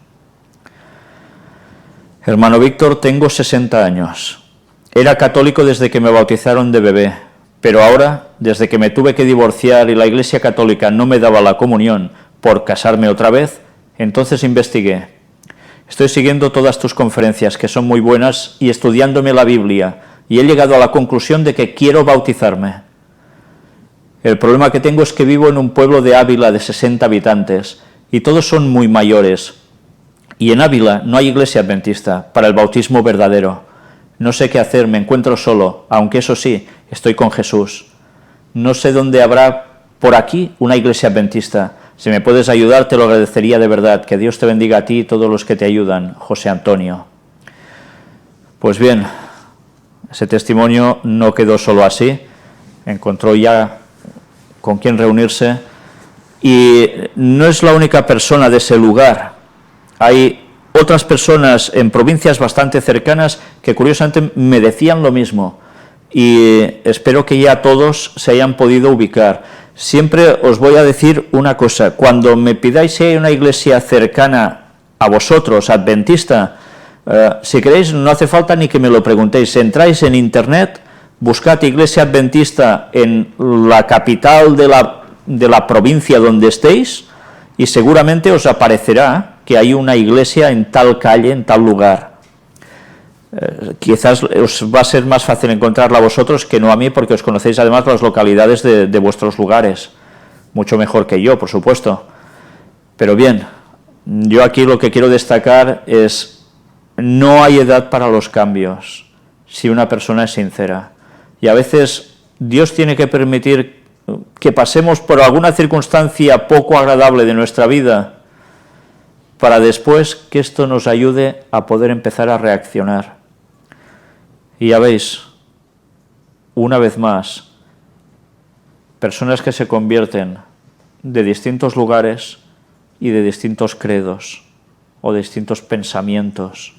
Hermano Víctor, tengo 60 años. Era católico desde que me bautizaron de bebé, pero ahora, desde que me tuve que divorciar y la Iglesia Católica no me daba la comunión por casarme otra vez, entonces investigué. Estoy siguiendo todas tus conferencias, que son muy buenas, y estudiándome la Biblia, y he llegado a la conclusión de que quiero bautizarme. El problema que tengo es que vivo en un pueblo de Ávila de 60 habitantes, y todos son muy mayores. Y en Ávila no hay iglesia adventista para el bautismo verdadero. No sé qué hacer, me encuentro solo, aunque eso sí, estoy con Jesús. No sé dónde habrá por aquí una iglesia adventista. Si me puedes ayudar, te lo agradecería de verdad. Que Dios te bendiga a ti y todos los que te ayudan. José Antonio. Pues bien, ese testimonio no quedó solo así. Encontró ya con quién reunirse. Y no es la única persona de ese lugar. Hay otras personas en provincias bastante cercanas que curiosamente me decían lo mismo. Y espero que ya todos se hayan podido ubicar. Siempre os voy a decir una cosa: cuando me pidáis si hay una iglesia cercana a vosotros, adventista, si queréis no hace falta ni que me lo preguntéis. Entráis en internet, buscad iglesia adventista en la capital de la provincia donde estéis y seguramente os aparecerá que hay una iglesia en tal calle, en tal lugar. Quizás os va a ser más fácil encontrarla a vosotros que no a mí, porque os conocéis además las localidades de vuestros lugares, mucho mejor que yo, por supuesto. Pero bien, yo aquí lo que quiero destacar es: no hay edad para los cambios, si una persona es sincera. Y a veces Dios tiene que permitir que pasemos por alguna circunstancia poco agradable de nuestra vida para después que esto nos ayude a poder empezar a reaccionar. Y ya veis, una vez más, personas que se convierten de distintos lugares y de distintos credos o de distintos pensamientos.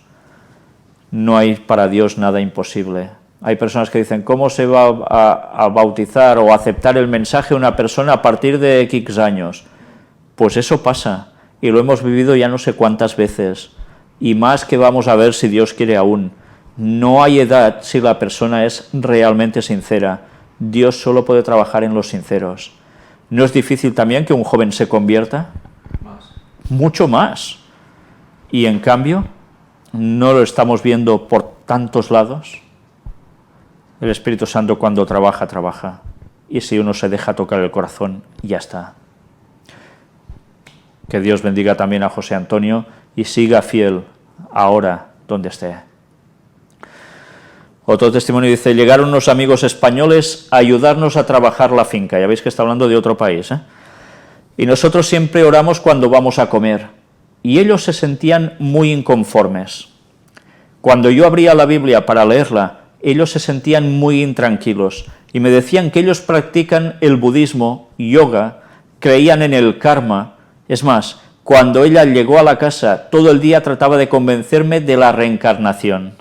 No hay para Dios nada imposible. Hay personas que dicen, ¿cómo se va a bautizar o aceptar el mensaje de una persona a partir de X años? Pues eso pasa, y lo hemos vivido ya no sé cuántas veces, y más que vamos a ver si Dios quiere aún. No hay edad si la persona es realmente sincera. Dios solo puede trabajar en los sinceros. ¿No es difícil también que un joven se convierta? Mucho más. Y en cambio, no lo estamos viendo por tantos lados. El Espíritu Santo cuando trabaja, trabaja. Y si uno se deja tocar el corazón, ya está. Que Dios bendiga también a José Antonio y siga fiel ahora donde esté. Otro testimonio dice, llegaron unos amigos españoles a ayudarnos a trabajar la finca. Ya veis que está hablando de otro país, ¿eh? Y nosotros siempre oramos cuando vamos a comer. Y ellos se sentían muy inconformes. Cuando yo abría la Biblia para leerla, ellos se sentían muy intranquilos. Y me decían que ellos practican el budismo, yoga, creían en el karma. Es más, cuando ella llegó a la casa, todo el día trataba de convencerme de la reencarnación.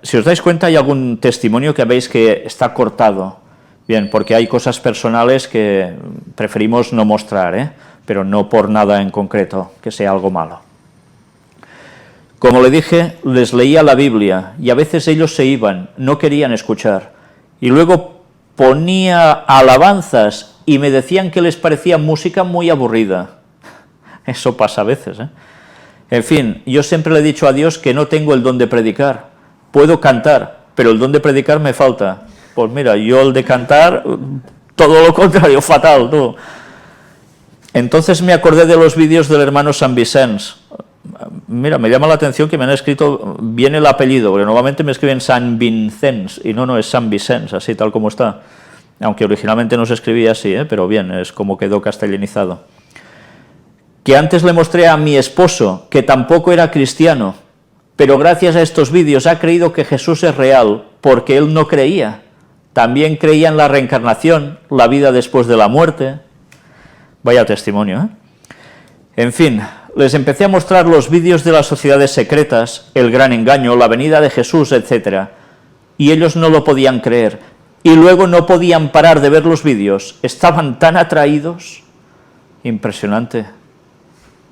Si os dais cuenta, hay algún testimonio que veis que está cortado. Bien, porque hay cosas personales que preferimos no mostrar, pero no por nada en concreto, que sea algo malo. Como le dije, les leía la Biblia y a veces ellos se iban, no querían escuchar. Y luego ponía alabanzas y me decían que les parecía música muy aburrida. Eso pasa a veces, En fin, yo siempre le he dicho a Dios que no tengo el don de predicar. Puedo cantar, pero el don de predicar me falta. Pues mira, yo el de cantar, todo lo contrario, fatal, tú. Entonces me acordé de los vídeos del hermano San Vicens. Mira, me llama la atención que me han escrito bien el apellido, porque normalmente me escriben San Vicens, y no, es San Vicens, así tal como está. Aunque originalmente no se escribía así, pero bien, es como quedó castellanizado. Que antes le mostré a mi esposo, que tampoco era cristiano, pero gracias a estos vídeos ha creído que Jesús es real, porque él no creía. También creía en la reencarnación, la vida después de la muerte. Vaya testimonio, En fin, les empecé a mostrar los vídeos de las sociedades secretas, el gran engaño, la venida de Jesús, etc. Y ellos no lo podían creer. Y luego no podían parar de ver los vídeos. Estaban tan atraídos. Impresionante.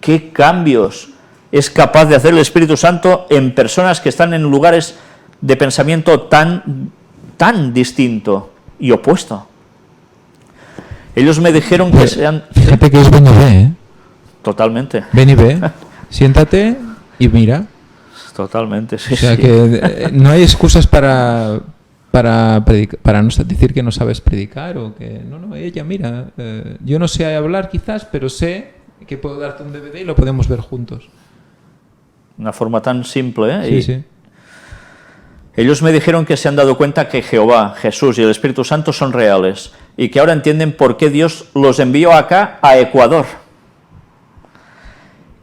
¿Qué cambios es capaz de hacer el Espíritu Santo en personas que están en lugares de pensamiento tan distinto y opuesto? Ellos me dijeron que sean... Fíjate que es ven y ve, Totalmente. Ven y ve, siéntate y mira. Totalmente, sí. O sea que no hay excusas para no decir que no sabes predicar o que... No, ella, mira, yo no sé hablar quizás, pero sé que puedo darte un DVD y lo podemos ver juntos. Una forma tan simple, Sí. Ellos me dijeron que se han dado cuenta que Jehová, Jesús y el Espíritu Santo son reales y que ahora entienden por qué Dios los envió acá, a Ecuador.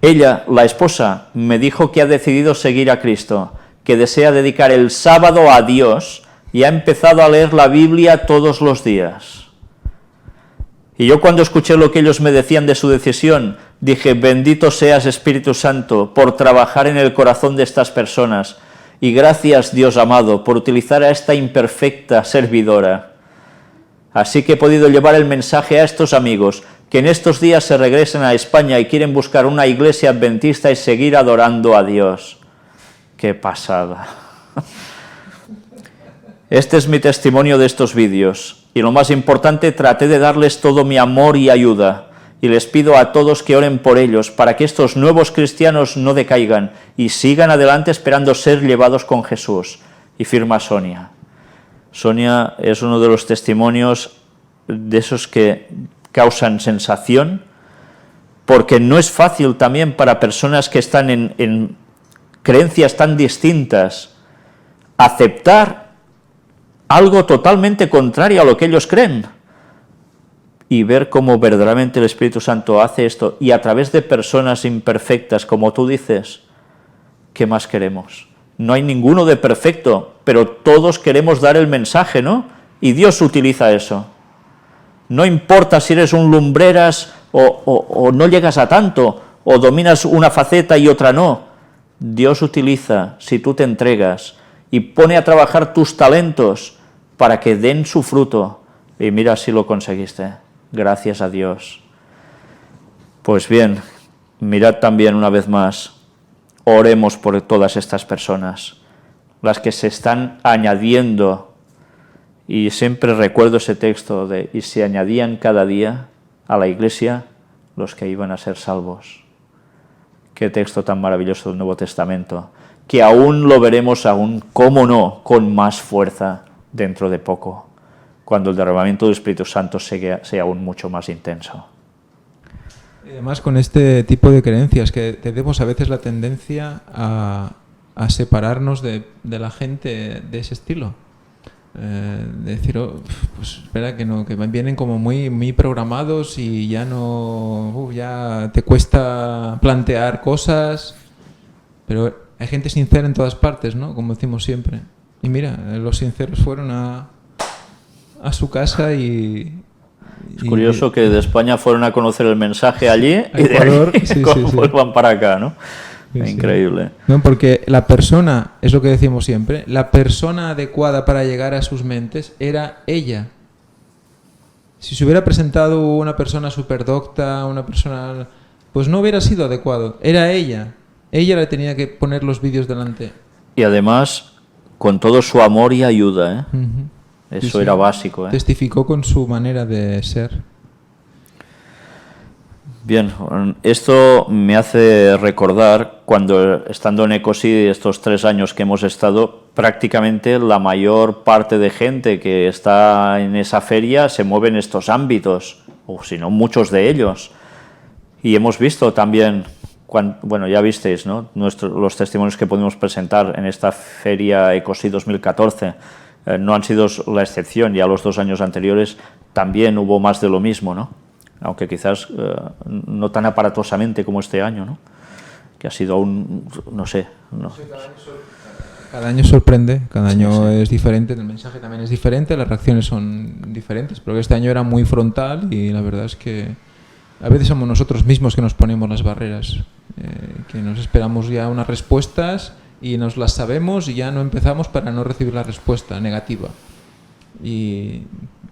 Ella, la esposa, me dijo que ha decidido seguir a Cristo, que desea dedicar el sábado a Dios y ha empezado a leer la Biblia todos los días. Y yo cuando escuché lo que ellos me decían de su decisión, dije, bendito seas Espíritu Santo por trabajar en el corazón de estas personas. Y gracias, Dios amado, por utilizar a esta imperfecta servidora. Así que he podido llevar el mensaje a estos amigos, que en estos días se regresen a España y quieren buscar una iglesia adventista y seguir adorando a Dios. ¡Qué pasada! Este es mi testimonio de estos vídeos. Y lo más importante, traté de darles todo mi amor y ayuda. Y les pido a todos que oren por ellos, para que estos nuevos cristianos no decaigan y sigan adelante esperando ser llevados con Jesús. Y firma Sonia. Sonia es uno de los testimonios de esos que causan sensación, porque no es fácil también para personas que están en creencias tan distintas aceptar algo totalmente contrario a lo que ellos creen. y ver cómo verdaderamente el Espíritu Santo hace esto, y a través de personas imperfectas, como tú dices, ¿qué más queremos? No hay ninguno de perfecto, pero todos queremos dar el mensaje, ¿no? Y Dios utiliza eso. No importa si eres un lumbreras o no llegas a tanto, o dominas una faceta y otra no. Dios utiliza, si tú te entregas, y pone a trabajar tus talentos para que den su fruto. Y mira si lo conseguiste. Gracias a Dios. Pues bien, mirad también una vez más, oremos por todas estas personas, las que se están añadiendo, y siempre recuerdo ese texto de, y se añadían cada día a la iglesia los que iban a ser salvos. Qué texto tan maravilloso del Nuevo Testamento, que aún lo veremos aún, cómo no, con más fuerza dentro de poco, cuando el derramamiento del Espíritu Santo sea aún mucho más intenso. Y además con este tipo de creencias que tenemos a veces la tendencia a separarnos de la gente de ese estilo. De decir, pues espera que no, que vienen como muy programados y ya no, ya te cuesta plantear cosas, pero hay gente sincera en todas partes, ¿no? Como decimos siempre. Y mira, los sinceros fueron a su casa y... Es curioso que de España fueron a conocer el mensaje allí y Ecuador, de ahí vuelvan para acá, ¿no? Sí, increíble. Sí. No, porque la persona, es lo que decimos siempre, la persona adecuada para llegar a sus mentes era ella. Si se hubiera presentado una persona superdocta, una persona... pues no hubiera sido adecuado, era ella. Ella le tenía que poner los vídeos delante. Y además, con todo su amor y ayuda, ¿eh? Eso era básico, ¿eh? Testificó con su manera de ser. Bien, esto me hace recordar cuando, estando en ECOSI, estos 3 años que hemos estado, prácticamente la mayor parte de gente que está en esa feria se mueve en estos ámbitos, o si no, muchos de ellos. Y hemos visto también, bueno, ya visteis, ¿no?, los testimonios que pudimos presentar en esta feria ECOSI 2014, no han sido la excepción, ya los 2 años anteriores también hubo más de lo mismo, ¿no? Aunque quizás no tan aparatosamente como este año, ¿no? Que ha sido aún, no sé. No. Cada año sorprende, cada año sí. Es diferente, el mensaje también es diferente, las reacciones son diferentes, pero este año era muy frontal y la verdad es que a veces somos nosotros mismos que nos ponemos las barreras, que nos esperamos ya unas respuestas y nos las sabemos y ya no empezamos para no recibir la respuesta negativa. Y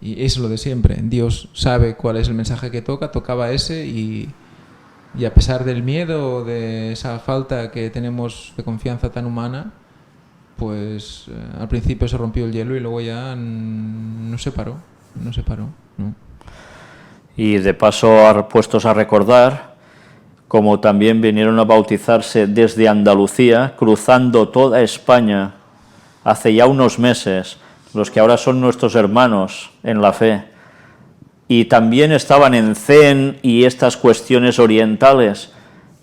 es lo de siempre, Dios sabe cuál es el mensaje que tocaba ese y a pesar del miedo, de esa falta que tenemos de confianza tan humana, pues al principio se rompió el hielo y luego ya no se paró, ¿no? Y de paso, puestos a recordar, como también vinieron a bautizarse desde Andalucía, cruzando toda España, hace ya unos meses, los que ahora son nuestros hermanos en la fe, y también estaban en Zen y estas cuestiones orientales,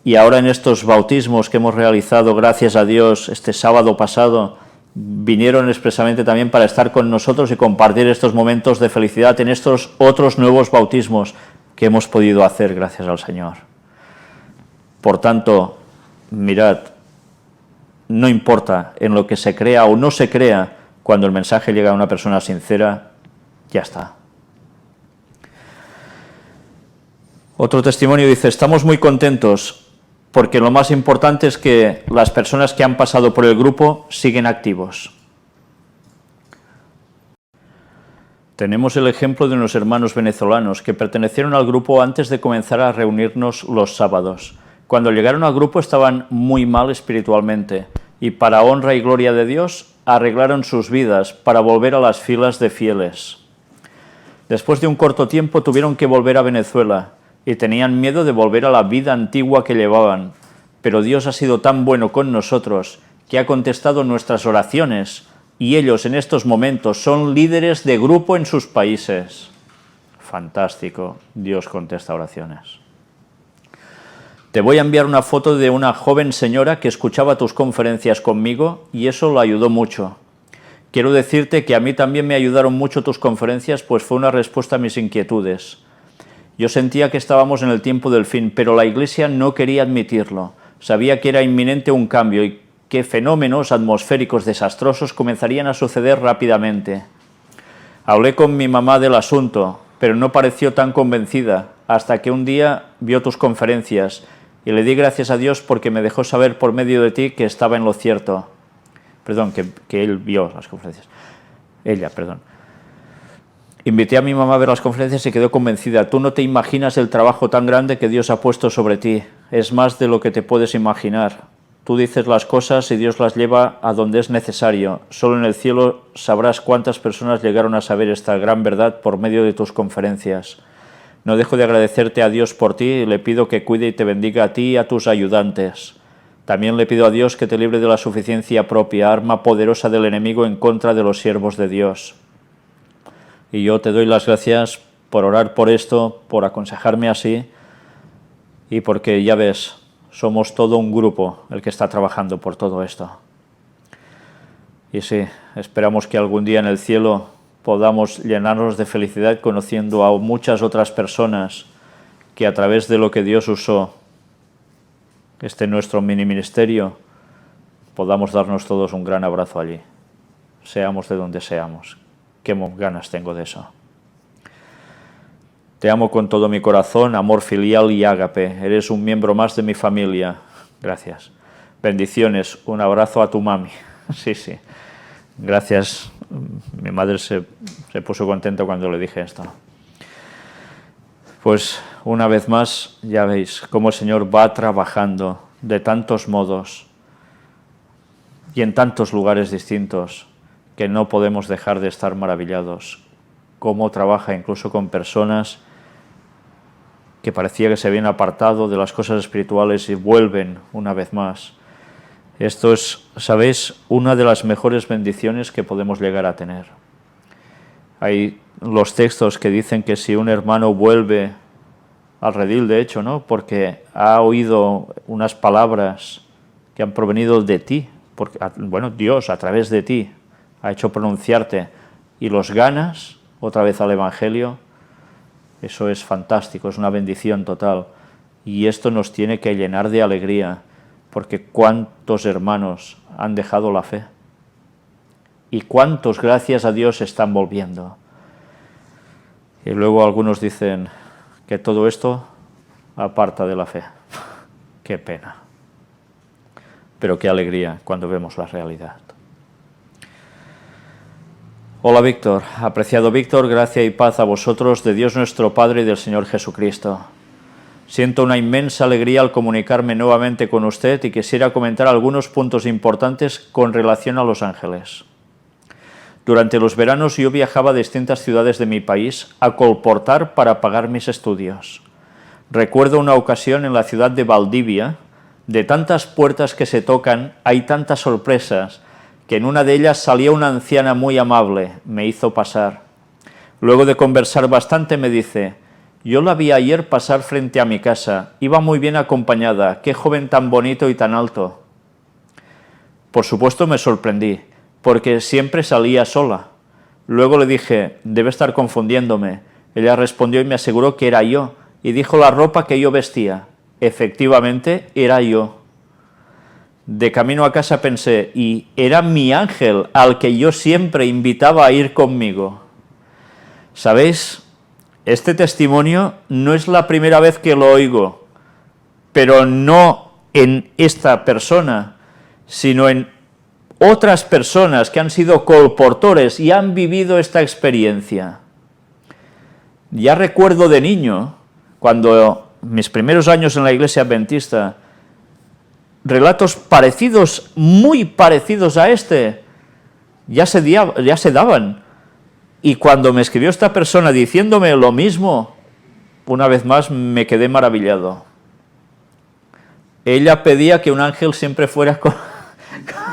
y ahora en estos bautismos que hemos realizado, gracias a Dios, este sábado pasado, vinieron expresamente también para estar con nosotros y compartir estos momentos de felicidad en estos otros nuevos bautismos que hemos podido hacer gracias al Señor. Por tanto, mirad, no importa en lo que se crea o no se crea, cuando el mensaje llega a una persona sincera, ya está. Otro testimonio dice, estamos muy contentos porque lo más importante es que las personas que han pasado por el grupo siguen activos. Tenemos el ejemplo de unos hermanos venezolanos que pertenecieron al grupo antes de comenzar a reunirnos los sábados. Cuando llegaron al grupo estaban muy mal espiritualmente y para honra y gloria de Dios arreglaron sus vidas para volver a las filas de fieles. Después de un corto tiempo tuvieron que volver a Venezuela y tenían miedo de volver a la vida antigua que llevaban, pero Dios ha sido tan bueno con nosotros que ha contestado nuestras oraciones y ellos en estos momentos son líderes de grupo en sus países. Fantástico, Dios contesta oraciones. Te voy a enviar una foto de una joven señora que escuchaba tus conferencias conmigo y eso lo ayudó mucho. Quiero decirte que a mí también me ayudaron mucho tus conferencias, pues fue una respuesta a mis inquietudes. Yo sentía que estábamos en el tiempo del fin, pero la Iglesia no quería admitirlo. Sabía que era inminente un cambio y que fenómenos atmosféricos desastrosos comenzarían a suceder rápidamente. Hablé con mi mamá del asunto, pero no pareció tan convencida, hasta que un día vio tus conferencias y le di gracias a Dios porque me dejó saber por medio de ti que estaba en lo cierto. Perdón, que él vio las conferencias. Ella, perdón. Invité a mi mamá a ver las conferencias y quedó convencida. Tú no te imaginas el trabajo tan grande que Dios ha puesto sobre ti. Es más de lo que te puedes imaginar. Tú dices las cosas y Dios las lleva a donde es necesario. Solo en el cielo sabrás cuántas personas llegaron a saber esta gran verdad por medio de tus conferencias. No dejo de agradecerte a Dios por ti y le pido que cuide y te bendiga a ti y a tus ayudantes. También le pido a Dios que te libre de la suficiencia propia, arma poderosa del enemigo en contra de los siervos de Dios. Y yo te doy las gracias por orar por esto, por aconsejarme así, y porque ya ves, somos todo un grupo el que está trabajando por todo esto. Y sí, esperamos que algún día en el cielo podamos llenarnos de felicidad conociendo a muchas otras personas que a través de lo que Dios usó, nuestro mini ministerio, podamos darnos todos un gran abrazo allí, seamos de donde seamos. Qué ganas tengo de eso. Te amo con todo mi corazón, amor filial y ágape. Eres un miembro más de mi familia. Gracias. Bendiciones. Un abrazo a tu mami. Sí, sí. Gracias. Mi madre se puso contenta cuando le dije esto. Pues una vez más, ya veis cómo el Señor va trabajando de tantos modos y en tantos lugares distintos, que no podemos dejar de estar maravillados. Cómo trabaja incluso con personas que parecía que se habían apartado de las cosas espirituales y vuelven una vez más. Esto es, ¿sabéis?, una de las mejores bendiciones que podemos llegar a tener. Hay los textos que dicen que si un hermano vuelve al redil, de hecho, ¿no?, porque ha oído unas palabras que han provenido de ti, porque, bueno, Dios a través de ti ha hecho pronunciarte y los ganas otra vez al Evangelio, eso es fantástico, es una bendición total. Y esto nos tiene que llenar de alegría, porque cuántos hermanos han dejado la fe y cuántos, gracias a Dios, están volviendo. Y luego algunos dicen que todo esto aparta de la fe. Qué pena. Pero qué alegría cuando vemos la realidad. Hola Víctor, apreciado Víctor, gracia y paz a vosotros de Dios nuestro Padre y del Señor Jesucristo. Siento una inmensa alegría al comunicarme nuevamente con usted y quisiera comentar algunos puntos importantes con relación a Los Ángeles. Durante los veranos yo viajaba a distintas ciudades de mi país a colportar para pagar mis estudios. Recuerdo una ocasión en la ciudad de Valdivia, de tantas puertas que se tocan, hay tantas sorpresas, que en una de ellas salía una anciana muy amable, me hizo pasar. Luego de conversar bastante me dice: yo la vi ayer pasar frente a mi casa, iba muy bien acompañada, qué joven tan bonito y tan alto. Por supuesto me sorprendí, porque siempre salía sola. Luego le dije: debe estar confundiéndome. Ella respondió y me aseguró que era yo, y dijo la ropa que yo vestía. Efectivamente, era yo. De camino a casa pensé, y era mi ángel al que yo siempre invitaba a ir conmigo. ¿Sabéis? Este testimonio no es la primera vez que lo oigo, pero no en esta persona, sino en otras personas que han sido colportores y han vivido esta experiencia. Ya recuerdo de niño, cuando mis primeros años en la iglesia adventista, relatos parecidos, muy parecidos a este, ya se daban. Y cuando me escribió esta persona diciéndome lo mismo, una vez más me quedé maravillado. Ella pedía que un ángel siempre fuera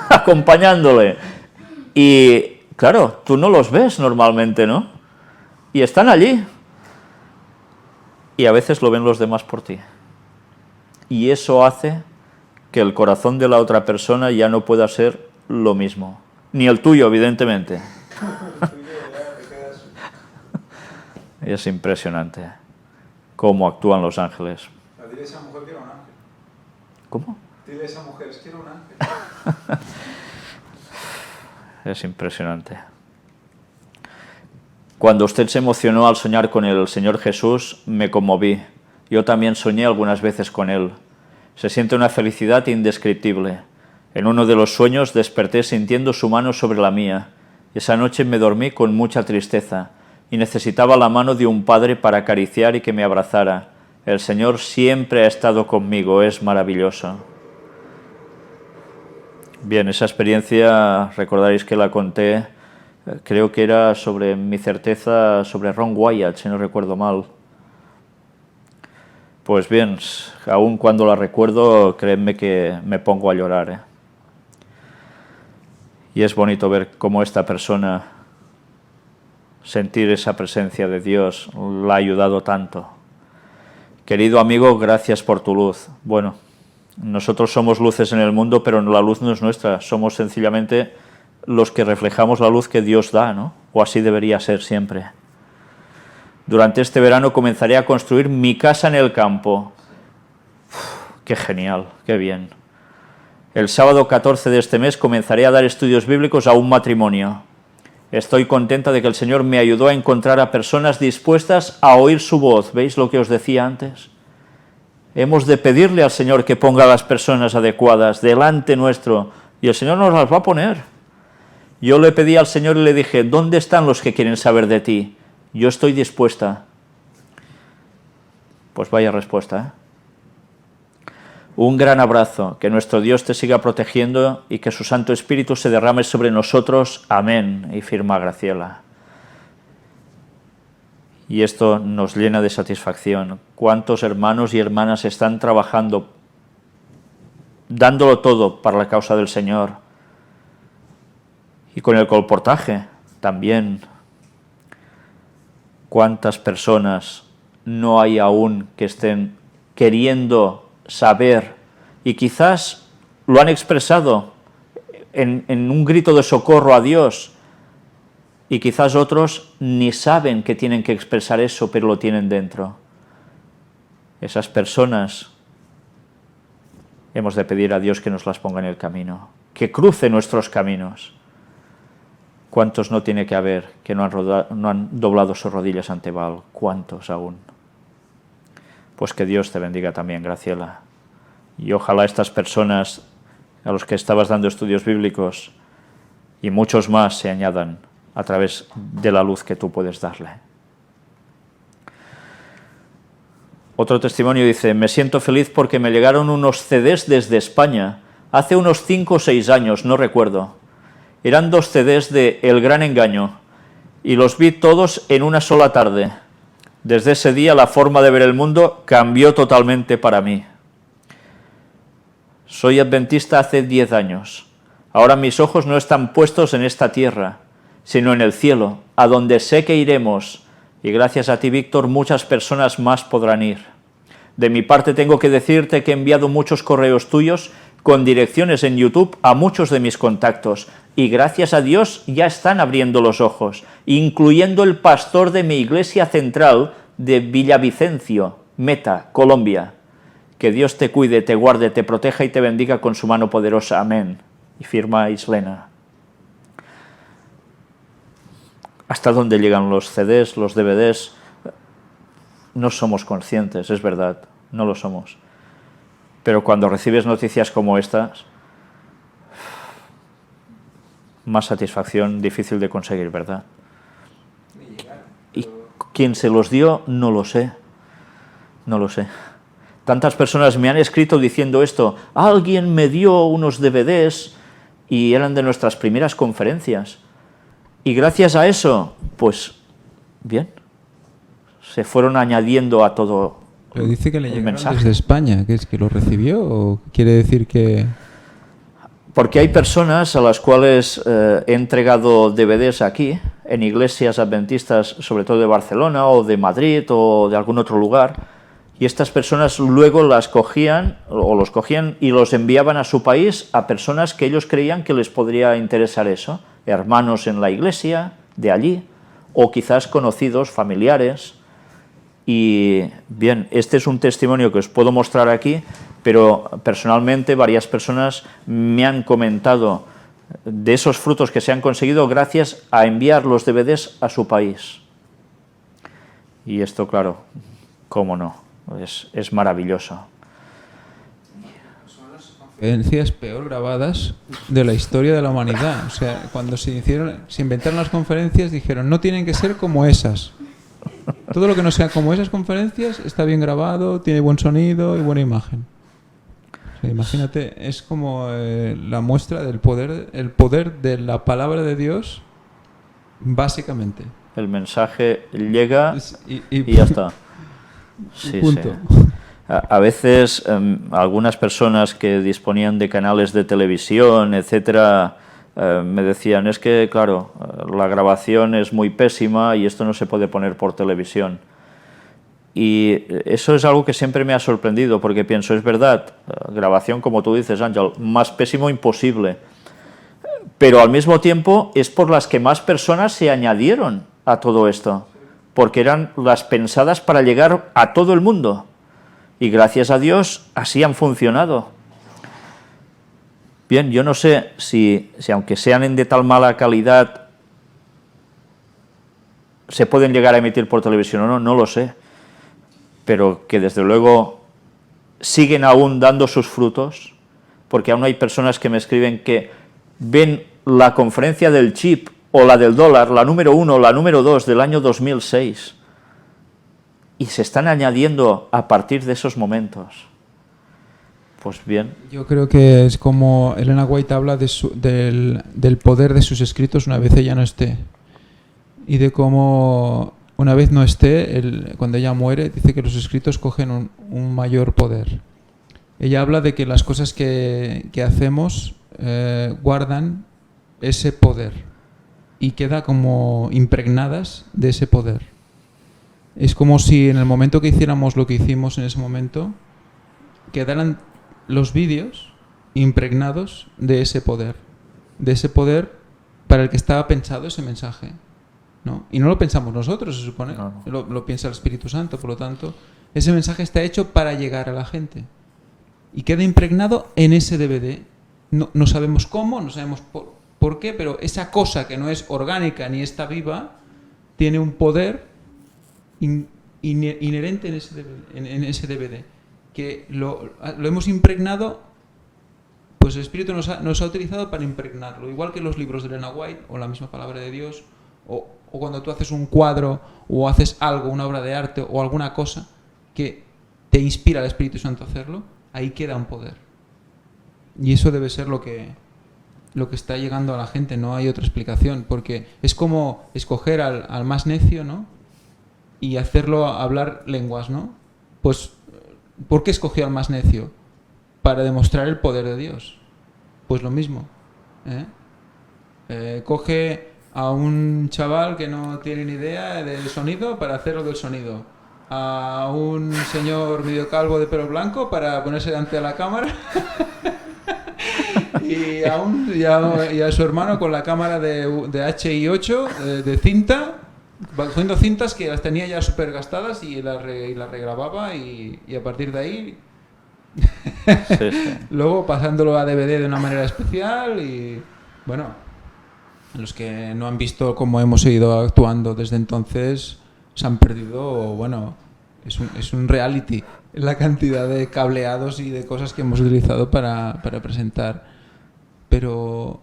acompañándole. Y claro, tú no los ves normalmente, ¿no? Y están allí. Y a veces lo ven los demás por ti. Y eso hace que el corazón de la otra persona ya no pueda ser lo mismo. Ni el tuyo, evidentemente. Es impresionante cómo actúan los ángeles. Dile a esa mujer que era un ángel. ¿Cómo? Dile a esa mujer, es que era un ángel. Es impresionante. Cuando usted se emocionó al soñar con el Señor Jesús, me conmoví. Yo también soñé algunas veces con Él. Se siente una felicidad indescriptible. En uno de los sueños desperté sintiendo su mano sobre la mía. Esa noche me dormí con mucha tristeza y necesitaba la mano de un padre para acariciar y que me abrazara. El Señor siempre ha estado conmigo, es maravilloso. Bien, esa experiencia, recordaréis que la conté, creo que era sobre mi certeza sobre Ron Wyatt, si no recuerdo mal. Pues bien, aún cuando la recuerdo, créanme que me pongo a llorar. Y es bonito ver cómo esta persona, sentir esa presencia de Dios, la ha ayudado tanto. Querido amigo, gracias por tu luz. Bueno, nosotros somos luces en el mundo, pero la luz no es nuestra. Somos sencillamente los que reflejamos la luz que Dios da, ¿no? O así debería ser siempre. Durante este verano comenzaré a construir mi casa en el campo. Qué genial, qué bien. El sábado 14 de este mes comenzaré a dar estudios bíblicos a un matrimonio. Estoy contenta de que el Señor me ayudó a encontrar a personas dispuestas a oír su voz. ¿Veis lo que os decía antes? Hemos de pedirle al Señor que ponga a las personas adecuadas delante nuestro y el Señor nos las va a poner. Yo le pedí al Señor y le dije, ¿dónde están los que quieren saber de ti? Yo estoy dispuesta. Pues vaya respuesta, Un gran abrazo, que nuestro Dios te siga protegiendo y que su Santo Espíritu se derrame sobre nosotros. Amén. Y firma Graciela. Y esto nos llena de satisfacción. ¿Cuántos hermanos y hermanas están trabajando, dándolo todo para la causa del Señor? Y con el colportaje también. ¿Cuántas personas no hay aún que estén queriendo saber y quizás lo han expresado en un grito de socorro a Dios y quizás otros ni saben que tienen que expresar eso, pero lo tienen dentro? Esas personas hemos de pedir a Dios que nos las ponga en el camino, que cruce nuestros caminos. ¿Cuántos no tiene que haber que no han doblado sus rodillas ante Baal? ¿Cuántos aún? Pues que Dios te bendiga también, Graciela. Y ojalá estas personas a los que estabas dando estudios bíblicos y muchos más se añadan a través de la luz que tú puedes darle. Otro testimonio dice, me siento feliz porque me llegaron unos CDs desde España, hace unos 5 o 6 años, no recuerdo. Eran 2 CDs de El Gran Engaño y los vi todos en una sola tarde. Desde ese día la forma de ver el mundo cambió totalmente para mí. Soy adventista hace 10 años. Ahora mis ojos no están puestos en esta tierra, sino en el cielo, a donde sé que iremos. Y gracias a ti, Víctor, muchas personas más podrán ir. De mi parte tengo que decirte que he enviado muchos correos tuyos con direcciones en YouTube a muchos de mis contactos. Y gracias a Dios ya están abriendo los ojos, incluyendo el pastor de mi iglesia central de Villavicencio, Meta, Colombia. Que Dios te cuide, te guarde, te proteja y te bendiga con su mano poderosa. Amén. Y firma Islena. ¿Hasta dónde llegan los CDs, los DVDs? No somos conscientes, es verdad, no lo somos. Pero cuando recibes noticias como estas, más satisfacción difícil de conseguir, ¿verdad? Y quién se los dio, no lo sé. No lo sé. Tantas personas me han escrito diciendo esto, alguien me dio unos DVDs y eran de nuestras primeras conferencias. Y gracias a eso, pues, bien, se fueron añadiendo a todo. Pero dice que le llegaron mensaje. Desde España, ¿que es que lo recibió o quiere decir que...? Porque hay personas a las cuales he entregado DVDs aquí, en iglesias adventistas, sobre todo de Barcelona o de Madrid o de algún otro lugar, y estas personas luego las cogían o los cogían y los enviaban a su país a personas que ellos creían que les podría interesar eso, hermanos en la iglesia de allí o quizás conocidos, familiares. Y bien, este es un testimonio que os puedo mostrar aquí, pero personalmente varias personas me han comentado de esos frutos que se han conseguido gracias a enviar los DVDs a su país. Y esto, claro, cómo no, es maravilloso. Conferencias peor grabadas de la historia de la humanidad. O sea, cuando se inventaron las conferencias, dijeron, no tienen que ser como esas. Todo lo que no sea como esas conferencias está bien grabado, tiene buen sonido y buena imagen. O sea, imagínate, es como la muestra del poder, el poder de la palabra de Dios, básicamente. El mensaje llega y ya está. Sí, punto. Sí. A veces algunas personas que disponían de canales de televisión, etcétera, me decían, es que, claro, la grabación es muy pésima y esto no se puede poner por televisión. Y eso es algo que siempre me ha sorprendido, porque pienso, es verdad, grabación, como tú dices, Ángel, más pésimo imposible. Pero al mismo tiempo es por las que más personas se añadieron a todo esto, porque eran las pensadas para llegar a todo el mundo. Y gracias a Dios así han funcionado. Bien, yo no sé si aunque sean de tal mala calidad, se pueden llegar a emitir por televisión o no, no lo sé. Pero que desde luego siguen aún dando sus frutos, porque aún hay personas que me escriben que ven la conferencia del chip o la del dólar, la número 1, la número 2 del año 2006, y se están añadiendo a partir de esos momentos. Pues bien. Yo creo que es como Elena White habla del poder de sus escritos una vez ella no esté. Y de cómo una vez no esté, cuando ella muere, dice que los escritos cogen un mayor poder. Ella habla de que las cosas que hacemos guardan ese poder y queda como impregnadas de ese poder. Es como si en el momento que hiciéramos lo que hicimos en ese momento, quedaran los vídeos impregnados de ese poder para el que estaba pensado ese mensaje, ¿no? Y no lo pensamos nosotros, se supone, no. Lo piensa el Espíritu Santo, por lo tanto, ese mensaje está hecho para llegar a la gente y queda impregnado en ese DVD. No sabemos cómo, no sabemos por qué, pero esa cosa que no es orgánica ni está viva tiene un poder inherente en ese DVD, que lo hemos impregnado, pues el Espíritu nos ha utilizado para impregnarlo, igual que los libros de Elena White o la misma palabra de Dios, o cuando tú haces un cuadro o haces algo, una obra de arte o alguna cosa que te inspira al Espíritu Santo a hacerlo, ahí queda un poder. Y eso debe ser lo que está llegando a la gente, no hay otra explicación, porque es como escoger al más necio, ¿no? Y hacerlo hablar lenguas, ¿no? Pues, ¿por qué escogió al más necio? Para demostrar el poder de Dios. Pues lo mismo. Coge a un chaval que no tiene ni idea del sonido para hacerlo del sonido. A un señor medio calvo de pelo blanco para ponerse delante de la cámara. y a su hermano con la cámara de HI8 de cinta, cogiendo cintas que las tenía ya súper gastadas y las regrababa y a partir de ahí sí. Luego pasándolo a DVD de una manera especial. Y bueno, los que no han visto cómo hemos ido actuando desde entonces se han perdido. Bueno, es un reality la cantidad de cableados y de cosas que hemos utilizado para presentar, pero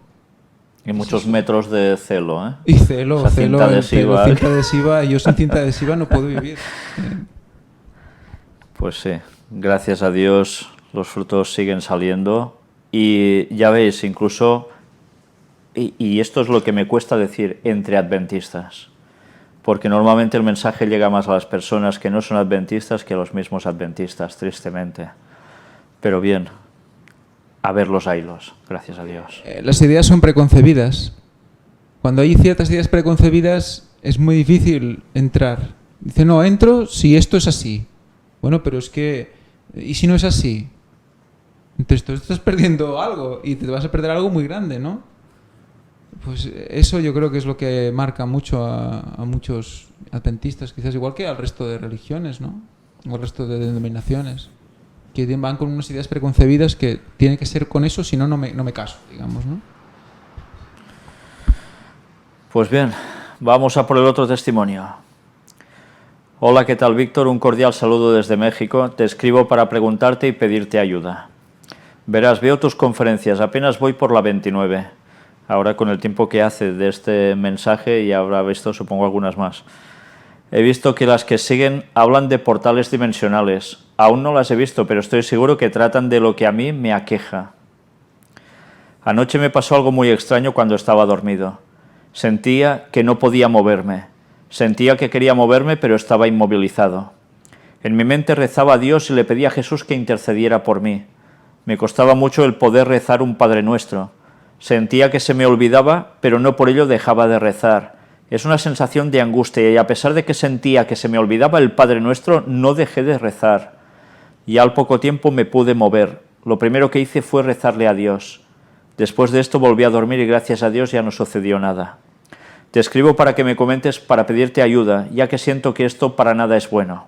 y muchos metros de celo, ¿eh? Y celo, cinta adhesiva. Cinta adhesiva. Yo sin cinta adhesiva no puedo vivir. Pues sí, gracias a Dios los frutos siguen saliendo y ya veis, incluso, y esto es lo que me cuesta decir, entre adventistas, porque normalmente el mensaje llega más a las personas que no son adventistas que a los mismos adventistas, tristemente. Pero bien, a ver los hilos, gracias a Dios. Las ideas son preconcebidas. Cuando hay ciertas ideas preconcebidas es muy difícil entrar. Dice, no, entro si esto es así. Bueno, pero es que, ¿y si no es así? Entonces tú estás perdiendo algo y te vas a perder algo muy grande, ¿no? Pues eso yo creo que es lo que marca mucho a muchos adventistas, quizás igual que al resto de religiones, ¿no? O al resto de denominaciones, que van con unas ideas preconcebidas que tiene que ser con eso, si no, no me caso, digamos, ¿no? Pues bien, vamos a por el otro testimonio. Hola, ¿qué tal, Víctor? Un cordial saludo desde México. Te escribo para preguntarte y pedirte ayuda. Verás, veo tus conferencias, apenas voy por la 29. Ahora con el tiempo que hace de este mensaje ya habrá visto, supongo, algunas más. He visto que las que siguen hablan de portales dimensionales. Aún no las he visto, pero estoy seguro que tratan de lo que a mí me aqueja. Anoche me pasó algo muy extraño cuando estaba dormido. Sentía que no podía moverme. Sentía que quería moverme, pero estaba inmovilizado. En mi mente rezaba a Dios y le pedía a Jesús que intercediera por mí. Me costaba mucho el poder rezar un Padre Nuestro. Sentía que se me olvidaba, pero no por ello dejaba de rezar. Es una sensación de angustia y a pesar de que sentía que se me olvidaba el Padre Nuestro, no dejé de rezar. Y al poco tiempo me pude mover. Lo primero que hice fue rezarle a Dios. Después de esto volví a dormir y gracias a Dios ya no sucedió nada. Te escribo para que me comentes, para pedirte ayuda, ya que siento que esto para nada es bueno.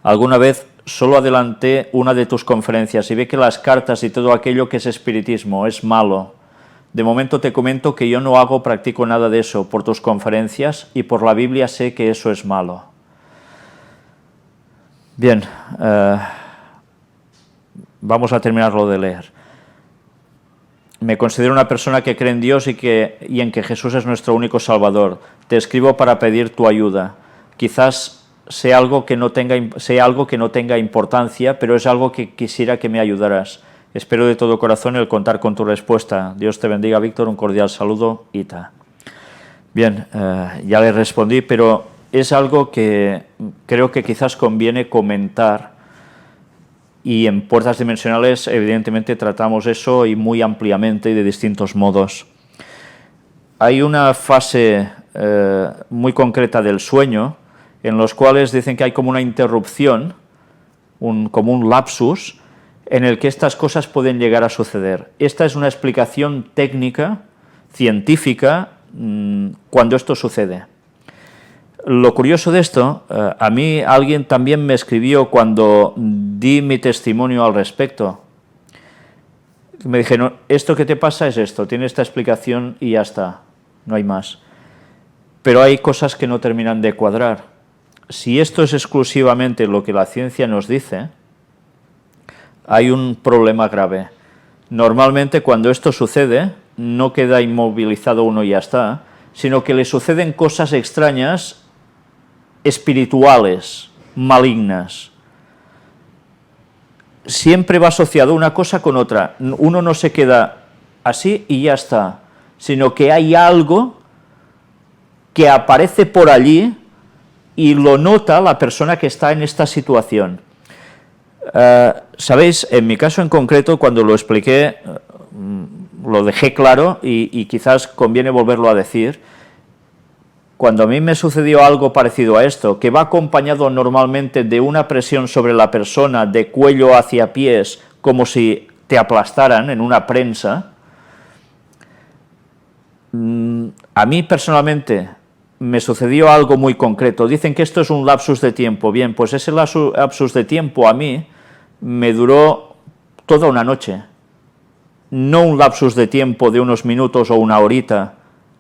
Alguna vez solo adelanté una de tus conferencias y vi que las cartas y todo aquello que es espiritismo es malo. De momento te comento que yo no practico nada de eso. Por tus conferencias y por la Biblia sé que eso es malo. Bien, vamos a terminarlo de leer. Me considero una persona que cree en Dios y en que Jesús es nuestro único Salvador. Te escribo para pedir tu ayuda. Quizás sea algo que no tenga importancia, pero es algo que quisiera que me ayudaras. Espero de todo corazón el contar con tu respuesta. Dios te bendiga, Víctor. Un cordial saludo, Ita. Bien, ya le respondí, pero es algo que creo que quizás conviene comentar. Y en Puertas Dimensionales, evidentemente, tratamos eso y muy ampliamente y de distintos modos. Hay una fase muy concreta del sueño, en los cuales dicen que hay como una interrupción, como un lapsus, en el que estas cosas pueden llegar a suceder. Esta es una explicación técnica, científica, cuando esto sucede. Lo curioso de esto, a mí alguien también me escribió cuando di mi testimonio al respecto. Me dijeron, esto que te pasa es esto, tiene esta explicación y ya está, no hay más. Pero hay cosas que no terminan de cuadrar. Si esto es exclusivamente lo que la ciencia nos dice, hay un problema grave. Normalmente cuando esto sucede, no queda inmovilizado uno y ya está, sino que le suceden cosas extrañas, espirituales, malignas. Siempre va asociado una cosa con otra. Uno no se queda así y ya está, sino que hay algo que aparece por allí y lo nota la persona que está en esta situación. Sabéis, en mi caso en concreto, cuando lo expliqué, lo dejé claro y quizás conviene volverlo a decir. Cuando a mí me sucedió algo parecido a esto, que va acompañado normalmente de una presión sobre la persona de cuello hacia pies, como si te aplastaran en una prensa, a mí personalmente me sucedió algo muy concreto. Dicen que esto es un lapsus de tiempo. Bien, pues ese lapsus de tiempo a mí me duró toda una noche. No un lapsus de tiempo de unos minutos o una horita,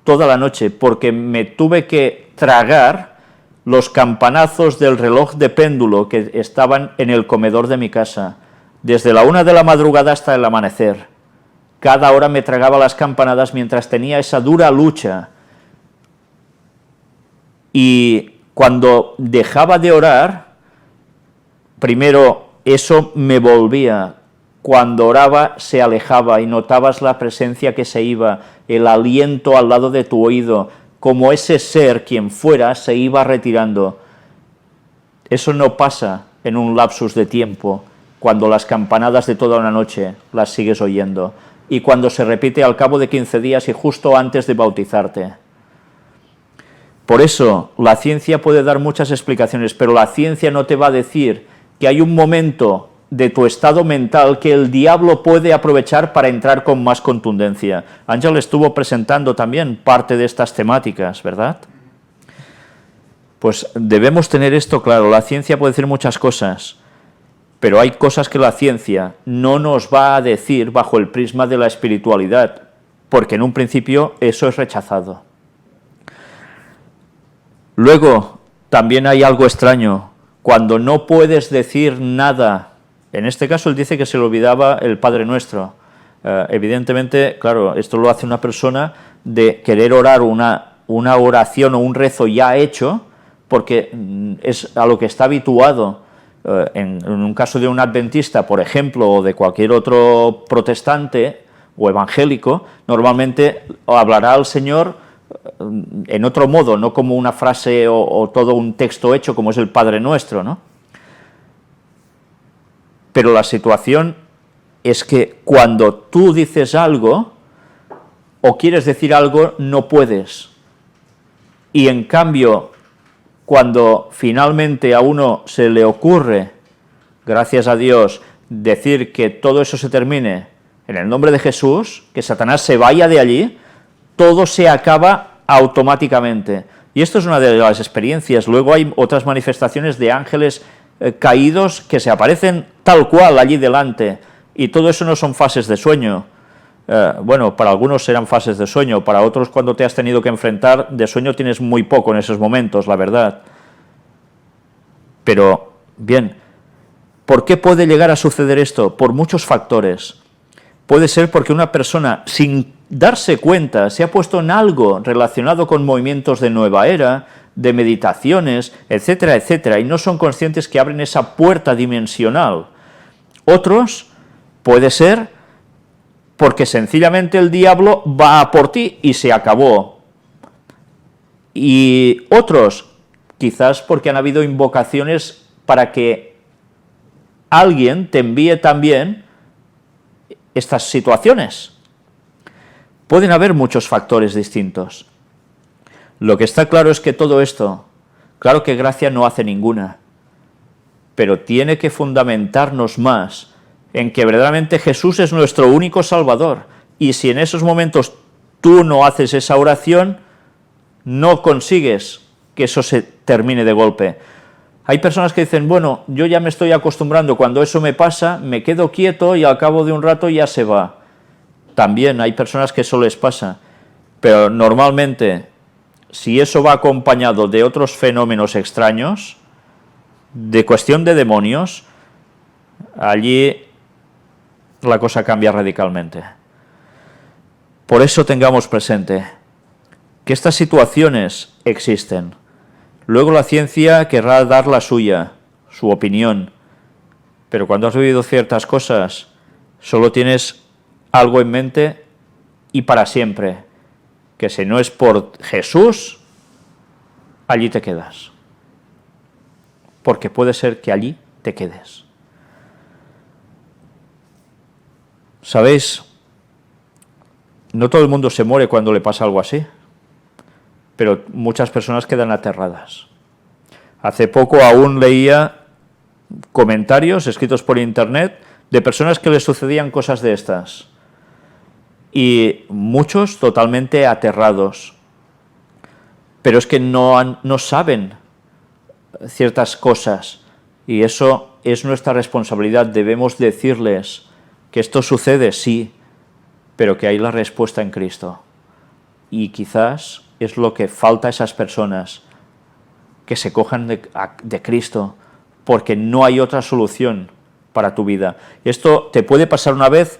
toda la noche, porque me tuve que tragar los campanazos del reloj de péndulo que estaban en el comedor de mi casa, desde la 1 de la madrugada hasta el amanecer. Cada hora me tragaba las campanadas mientras tenía esa dura lucha. Y cuando dejaba de orar, primero eso me volvía. Cuando oraba se alejaba y notabas la presencia que se iba, el aliento al lado de tu oído, como ese ser, quien fuera, se iba retirando. Eso no pasa en un lapsus de tiempo, cuando las campanadas de toda una noche las sigues oyendo, y cuando se repite al cabo de 15 días y justo antes de bautizarte. Por eso, la ciencia puede dar muchas explicaciones, pero la ciencia no te va a decir que hay un momento de tu estado mental que el diablo puede aprovechar para entrar con más contundencia. Ángel estuvo presentando también parte de estas temáticas, ¿verdad? Pues debemos tener esto claro. La ciencia puede decir muchas cosas, pero hay cosas que la ciencia no nos va a decir bajo el prisma de la espiritualidad, porque en un principio eso es rechazado. Luego, también hay algo extraño. Cuando no puedes decir nada, en este caso él dice que se le olvidaba el Padre Nuestro. Evidentemente, claro, esto lo hace una persona de querer orar una oración o un rezo ya hecho, porque es a lo que está habituado. En un caso de un adventista, por ejemplo, o de cualquier otro protestante o evangélico, normalmente hablará al Señor en otro modo, no como una frase o todo un texto hecho como es el Padre Nuestro, ¿no? Pero la situación es que cuando tú dices algo o quieres decir algo, no puedes. Y en cambio, cuando finalmente a uno se le ocurre, gracias a Dios, decir que todo eso se termine en el nombre de Jesús, que Satanás se vaya de allí, todo se acaba automáticamente. Y esto es una de las experiencias. Luego hay otras manifestaciones de ángeles caídos que se aparecen tal cual allí delante, y todo eso no son fases de sueño. Bueno, para algunos serán fases de sueño, para otros cuando te has tenido que enfrentar, de sueño tienes muy poco en esos momentos, la verdad. Pero, bien, ¿por qué puede llegar a suceder esto? Por muchos factores. Puede ser porque una persona, sin darse cuenta, se ha puesto en algo relacionado con movimientos de nueva era, de meditaciones, etcétera, etcétera, y no son conscientes que abren esa puerta dimensional. Otros, puede ser porque sencillamente el diablo va a por ti y se acabó. Y otros, quizás porque han habido invocaciones para que alguien te envíe también estas situaciones. Pueden haber muchos factores distintos. Lo que está claro es que todo esto, claro que gracia no hace ninguna, pero tiene que fundamentarnos más en que verdaderamente Jesús es nuestro único Salvador, y si en esos momentos tú no haces esa oración, no consigues que eso se termine de golpe. Hay personas que dicen, bueno, yo ya me estoy acostumbrando, cuando eso me pasa, me quedo quieto y al cabo de un rato ya se va. También hay personas que eso les pasa, pero normalmente, si eso va acompañado de otros fenómenos extraños, de cuestión de demonios, allí la cosa cambia radicalmente. Por eso tengamos presente que estas situaciones existen. Luego la ciencia querrá dar la suya, su opinión, pero cuando has vivido ciertas cosas, solo tienes algo en mente y para siempre, que si no es por Jesús, allí te quedas. Porque puede ser que allí te quedes. ¿Sabéis? No todo el mundo se muere cuando le pasa algo así, pero muchas personas quedan aterradas. Hace poco aún leía comentarios escritos por internet de personas que les sucedían cosas de estas, y muchos totalmente aterrados, pero es que no saben ciertas cosas, y eso es nuestra responsabilidad. Debemos decirles que esto sucede, sí, pero que hay la respuesta en Cristo, y quizás es lo que falta a esas personas, que se cojan de Cristo, porque no hay otra solución para tu vida. Esto te puede pasar una vez,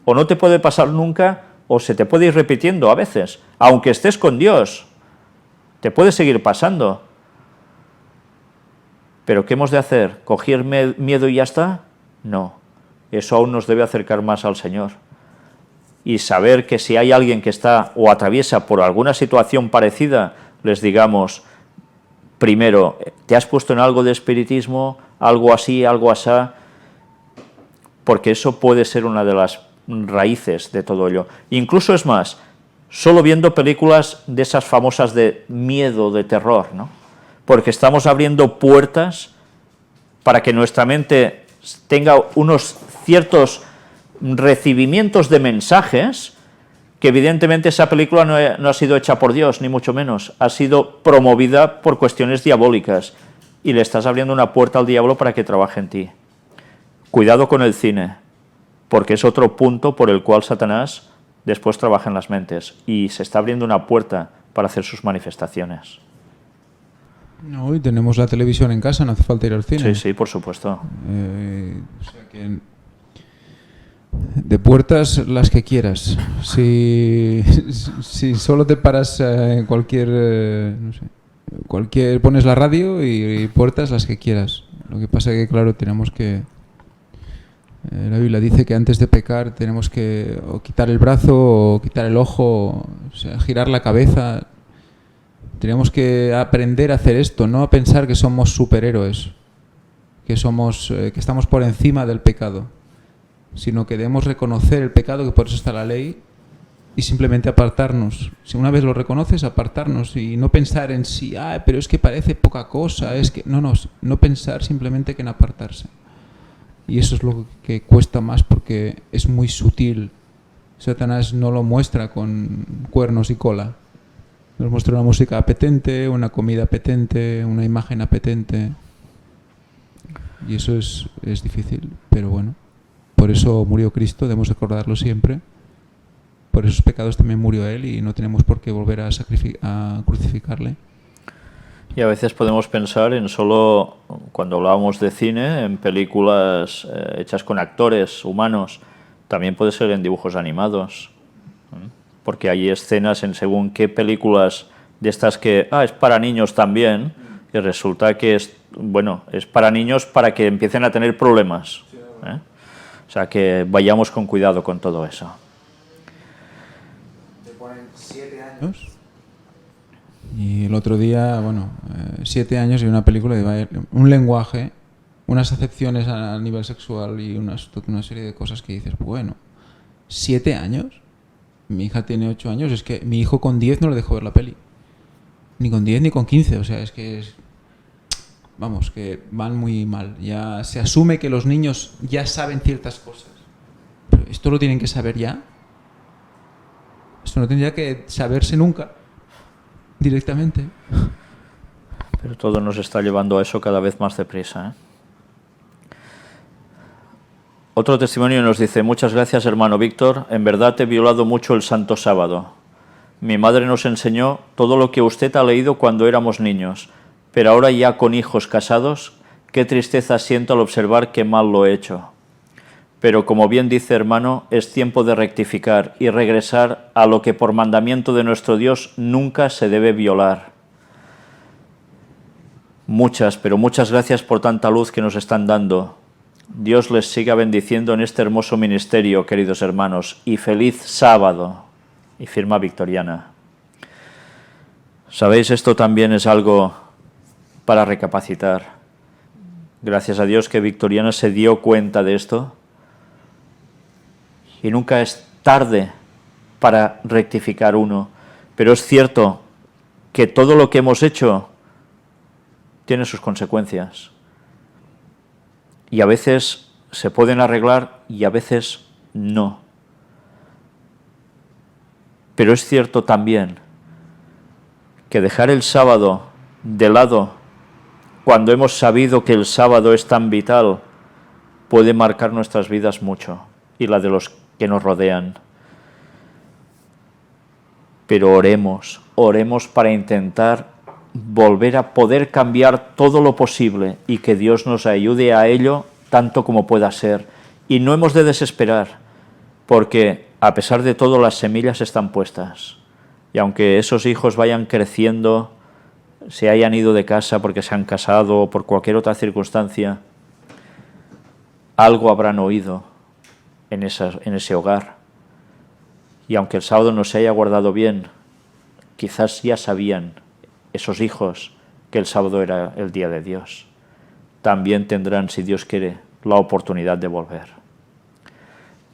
o no te puede pasar nunca, o se te puede ir repitiendo a veces, aunque estés con Dios, te puede seguir pasando. ¿Pero qué hemos de hacer? ¿Coger miedo y ya está? No, eso aún nos debe acercar más al Señor. Y saber que si hay alguien que está o atraviesa por alguna situación parecida, les digamos, primero, ¿te has puesto en algo de espiritismo? ¿Algo así, algo asá? Porque eso puede ser una de las raíces de todo ello. Incluso es más, solo viendo películas de esas famosas de miedo, de terror, ¿no? Porque estamos abriendo puertas para que nuestra mente tenga unos ciertos recibimientos de mensajes, que evidentemente esa película no ha sido hecha por Dios, ni mucho menos, ha sido promovida por cuestiones diabólicas, y le estás abriendo una puerta al diablo para que trabaje en ti. Cuidado con el cine, porque es otro punto por el cual Satanás después trabaja en las mentes, y se está abriendo una puerta para hacer sus manifestaciones. No, y tenemos la televisión en casa, no hace falta ir al cine. Sí, sí, por supuesto. O sea que de puertas las que quieras. Si solo te paras en cualquier, no sé, pones la radio y puertas las que quieras. Lo que pasa es que, claro, tenemos que... la Biblia dice que antes de pecar tenemos que o quitar el brazo o quitar el ojo, o sea, girar la cabeza. Tenemos que aprender a hacer esto, no a pensar que somos superhéroes, que estamos por encima del pecado, sino que debemos reconocer el pecado, que por eso está la ley, y simplemente apartarnos. Si una vez lo reconoces, apartarnos y no pensar en sí, pero es que parece poca cosa, es que no pensar simplemente que en apartarse. Y eso es lo que cuesta más porque es muy sutil. Satanás no lo muestra con cuernos y cola. Nos muestra una música apetente, una comida apetente, una imagen apetente. Y eso es difícil, pero bueno. Por eso murió Cristo, debemos recordarlo siempre. Por esos pecados también murió Él y no tenemos por qué volver a crucificarle. Y a veces podemos pensar en solo, cuando hablábamos de cine, en películas hechas con actores humanos, también puede ser en dibujos animados. Porque hay escenas en según qué películas de estas que, es para niños también, y resulta que es para niños para que empiecen a tener problemas. O sea, que vayamos con cuidado con todo eso. Te ponen 7 años. Y el otro día, 7 años y una película de un lenguaje, unas acepciones a nivel sexual y una serie de cosas que dices, 7 años. Mi hija tiene 8 años, es que mi hijo con 10 no le dejó ver la peli. Ni con 10 ni con 15, o sea, es que que van muy mal. Ya se asume que los niños ya saben ciertas cosas. Pero ¿esto lo tienen que saber ya? Esto no tendría que saberse nunca, directamente. Pero todo nos está llevando a eso cada vez más deprisa, Otro testimonio nos dice: muchas gracias, hermano Víctor, en verdad he violado mucho el Santo Sábado. Mi madre nos enseñó todo lo que usted ha leído cuando éramos niños, pero ahora ya con hijos casados, qué tristeza siento al observar qué mal lo he hecho. Pero como bien dice, hermano, es tiempo de rectificar y regresar a lo que por mandamiento de nuestro Dios nunca se debe violar. Muchas gracias por tanta luz que nos están dando. Dios les siga bendiciendo en este hermoso ministerio, queridos hermanos, y feliz sábado. Y firma Victoriana. ¿Sabéis? Esto también es algo para recapacitar. Gracias a Dios que Victoriana se dio cuenta de esto. Y nunca es tarde para rectificar uno. Pero es cierto que todo lo que hemos hecho tiene sus consecuencias. Y a veces se pueden arreglar y a veces no. Pero es cierto también que dejar el sábado de lado, cuando hemos sabido que el sábado es tan vital, puede marcar nuestras vidas mucho y la de los que nos rodean. Pero oremos para intentar volver a poder cambiar todo lo posible y que Dios nos ayude a ello tanto como pueda ser. Y no hemos de desesperar, porque a pesar de todo las semillas están puestas. Y aunque esos hijos vayan creciendo, se hayan ido de casa porque se han casado o por cualquier otra circunstancia, algo habrán oído en ese hogar. Y aunque el sábado no se haya guardado bien, quizás ya sabían esos hijos que el sábado era el día de Dios. También tendrán, si Dios quiere, la oportunidad de volver.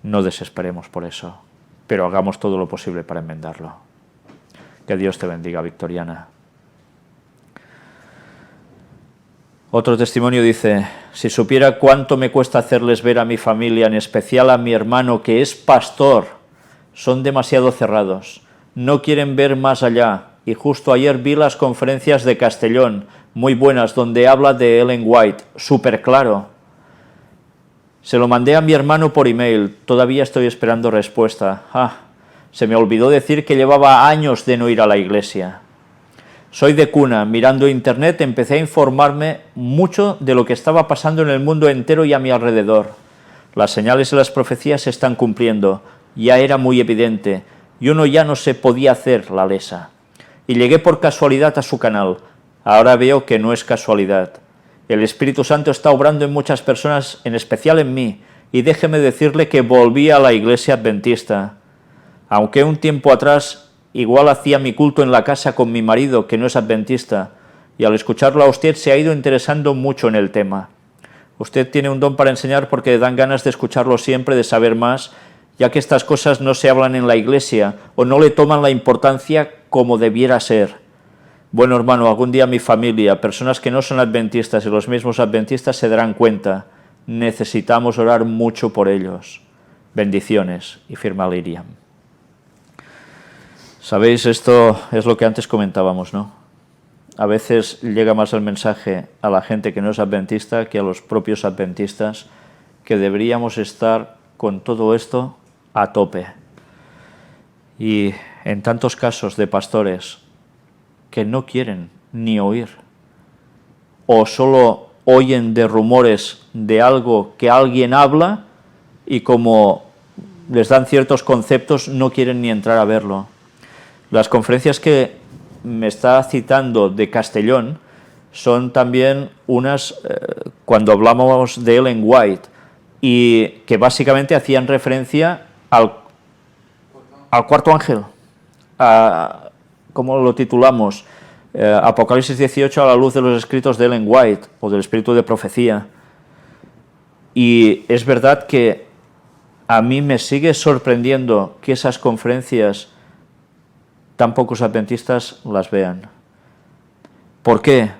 No desesperemos por eso, pero hagamos todo lo posible para enmendarlo. Que Dios te bendiga, Victoriana. Otro testimonio dice, si supiera cuánto me cuesta hacerles ver a mi familia, en especial a mi hermano que es pastor, son demasiado cerrados, no quieren ver más allá, y justo ayer vi las conferencias de Castellón, muy buenas, donde habla de Ellen White, súper claro. Se lo mandé a mi hermano por email, todavía estoy esperando respuesta. Se me olvidó decir que llevaba años de no ir a la iglesia. Soy de cuna, mirando internet empecé a informarme mucho de lo que estaba pasando en el mundo entero y a mi alrededor. Las señales y las profecías se están cumpliendo, ya era muy evidente, y uno ya no se podía hacer la lesa. Y llegué por casualidad a su canal, ahora veo que no es casualidad. El Espíritu Santo está obrando en muchas personas, en especial en mí, y déjeme decirle que volví a la iglesia adventista. Aunque un tiempo atrás igual hacía mi culto en la casa con mi marido, que no es adventista, y al escucharlo a usted se ha ido interesando mucho en el tema. Usted tiene un don para enseñar porque le dan ganas de escucharlo siempre, de saber más, ya que estas cosas no se hablan en la iglesia o no le toman la importancia como debiera ser. Bueno, hermano, algún día mi familia, personas que no son adventistas y los mismos adventistas se darán cuenta. Necesitamos orar mucho por ellos. Bendiciones. Y firma Liriam. Sabéis, esto es lo que antes comentábamos, ¿no? A veces llega más el mensaje a la gente que no es adventista que a los propios adventistas, que deberíamos estar con todo esto a tope. Y en tantos casos de pastores que no quieren ni oír, o solo oyen de rumores de algo que alguien habla y como les dan ciertos conceptos no quieren ni entrar a verlo. Las conferencias que me está citando de Castellón son también unas, cuando hablamos de Ellen White, y que básicamente hacían referencia al cuarto ángel, ¿cómo lo titulamos? Apocalipsis 18 a la luz de los escritos de Ellen White, o del espíritu de profecía. Y es verdad que a mí me sigue sorprendiendo que esas conferencias tan pocos adventistas las vean. ¿Por qué?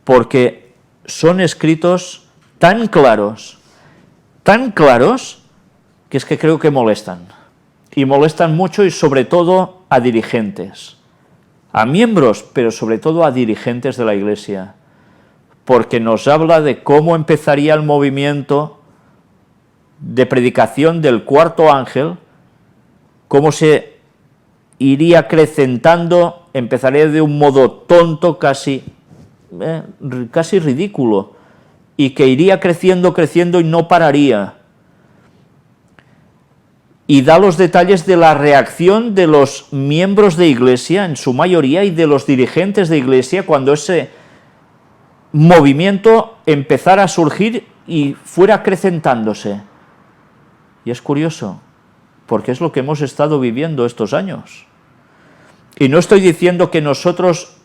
Porque son escritos tan claros, que es que creo que molestan. Y molestan mucho y sobre todo a dirigentes, a miembros, pero sobre todo a dirigentes de la Iglesia, porque nos habla de cómo empezaría el movimiento de predicación del cuarto ángel, cómo se iría acrecentando, empezaría de un modo tonto, casi ridículo, y que iría creciendo y no pararía. Y da los detalles de la reacción de los miembros de Iglesia, en su mayoría, y de los dirigentes de Iglesia, cuando ese movimiento empezara a surgir y fuera acrecentándose. Y es curioso, porque es lo que hemos estado viviendo estos años. Y no estoy diciendo que nosotros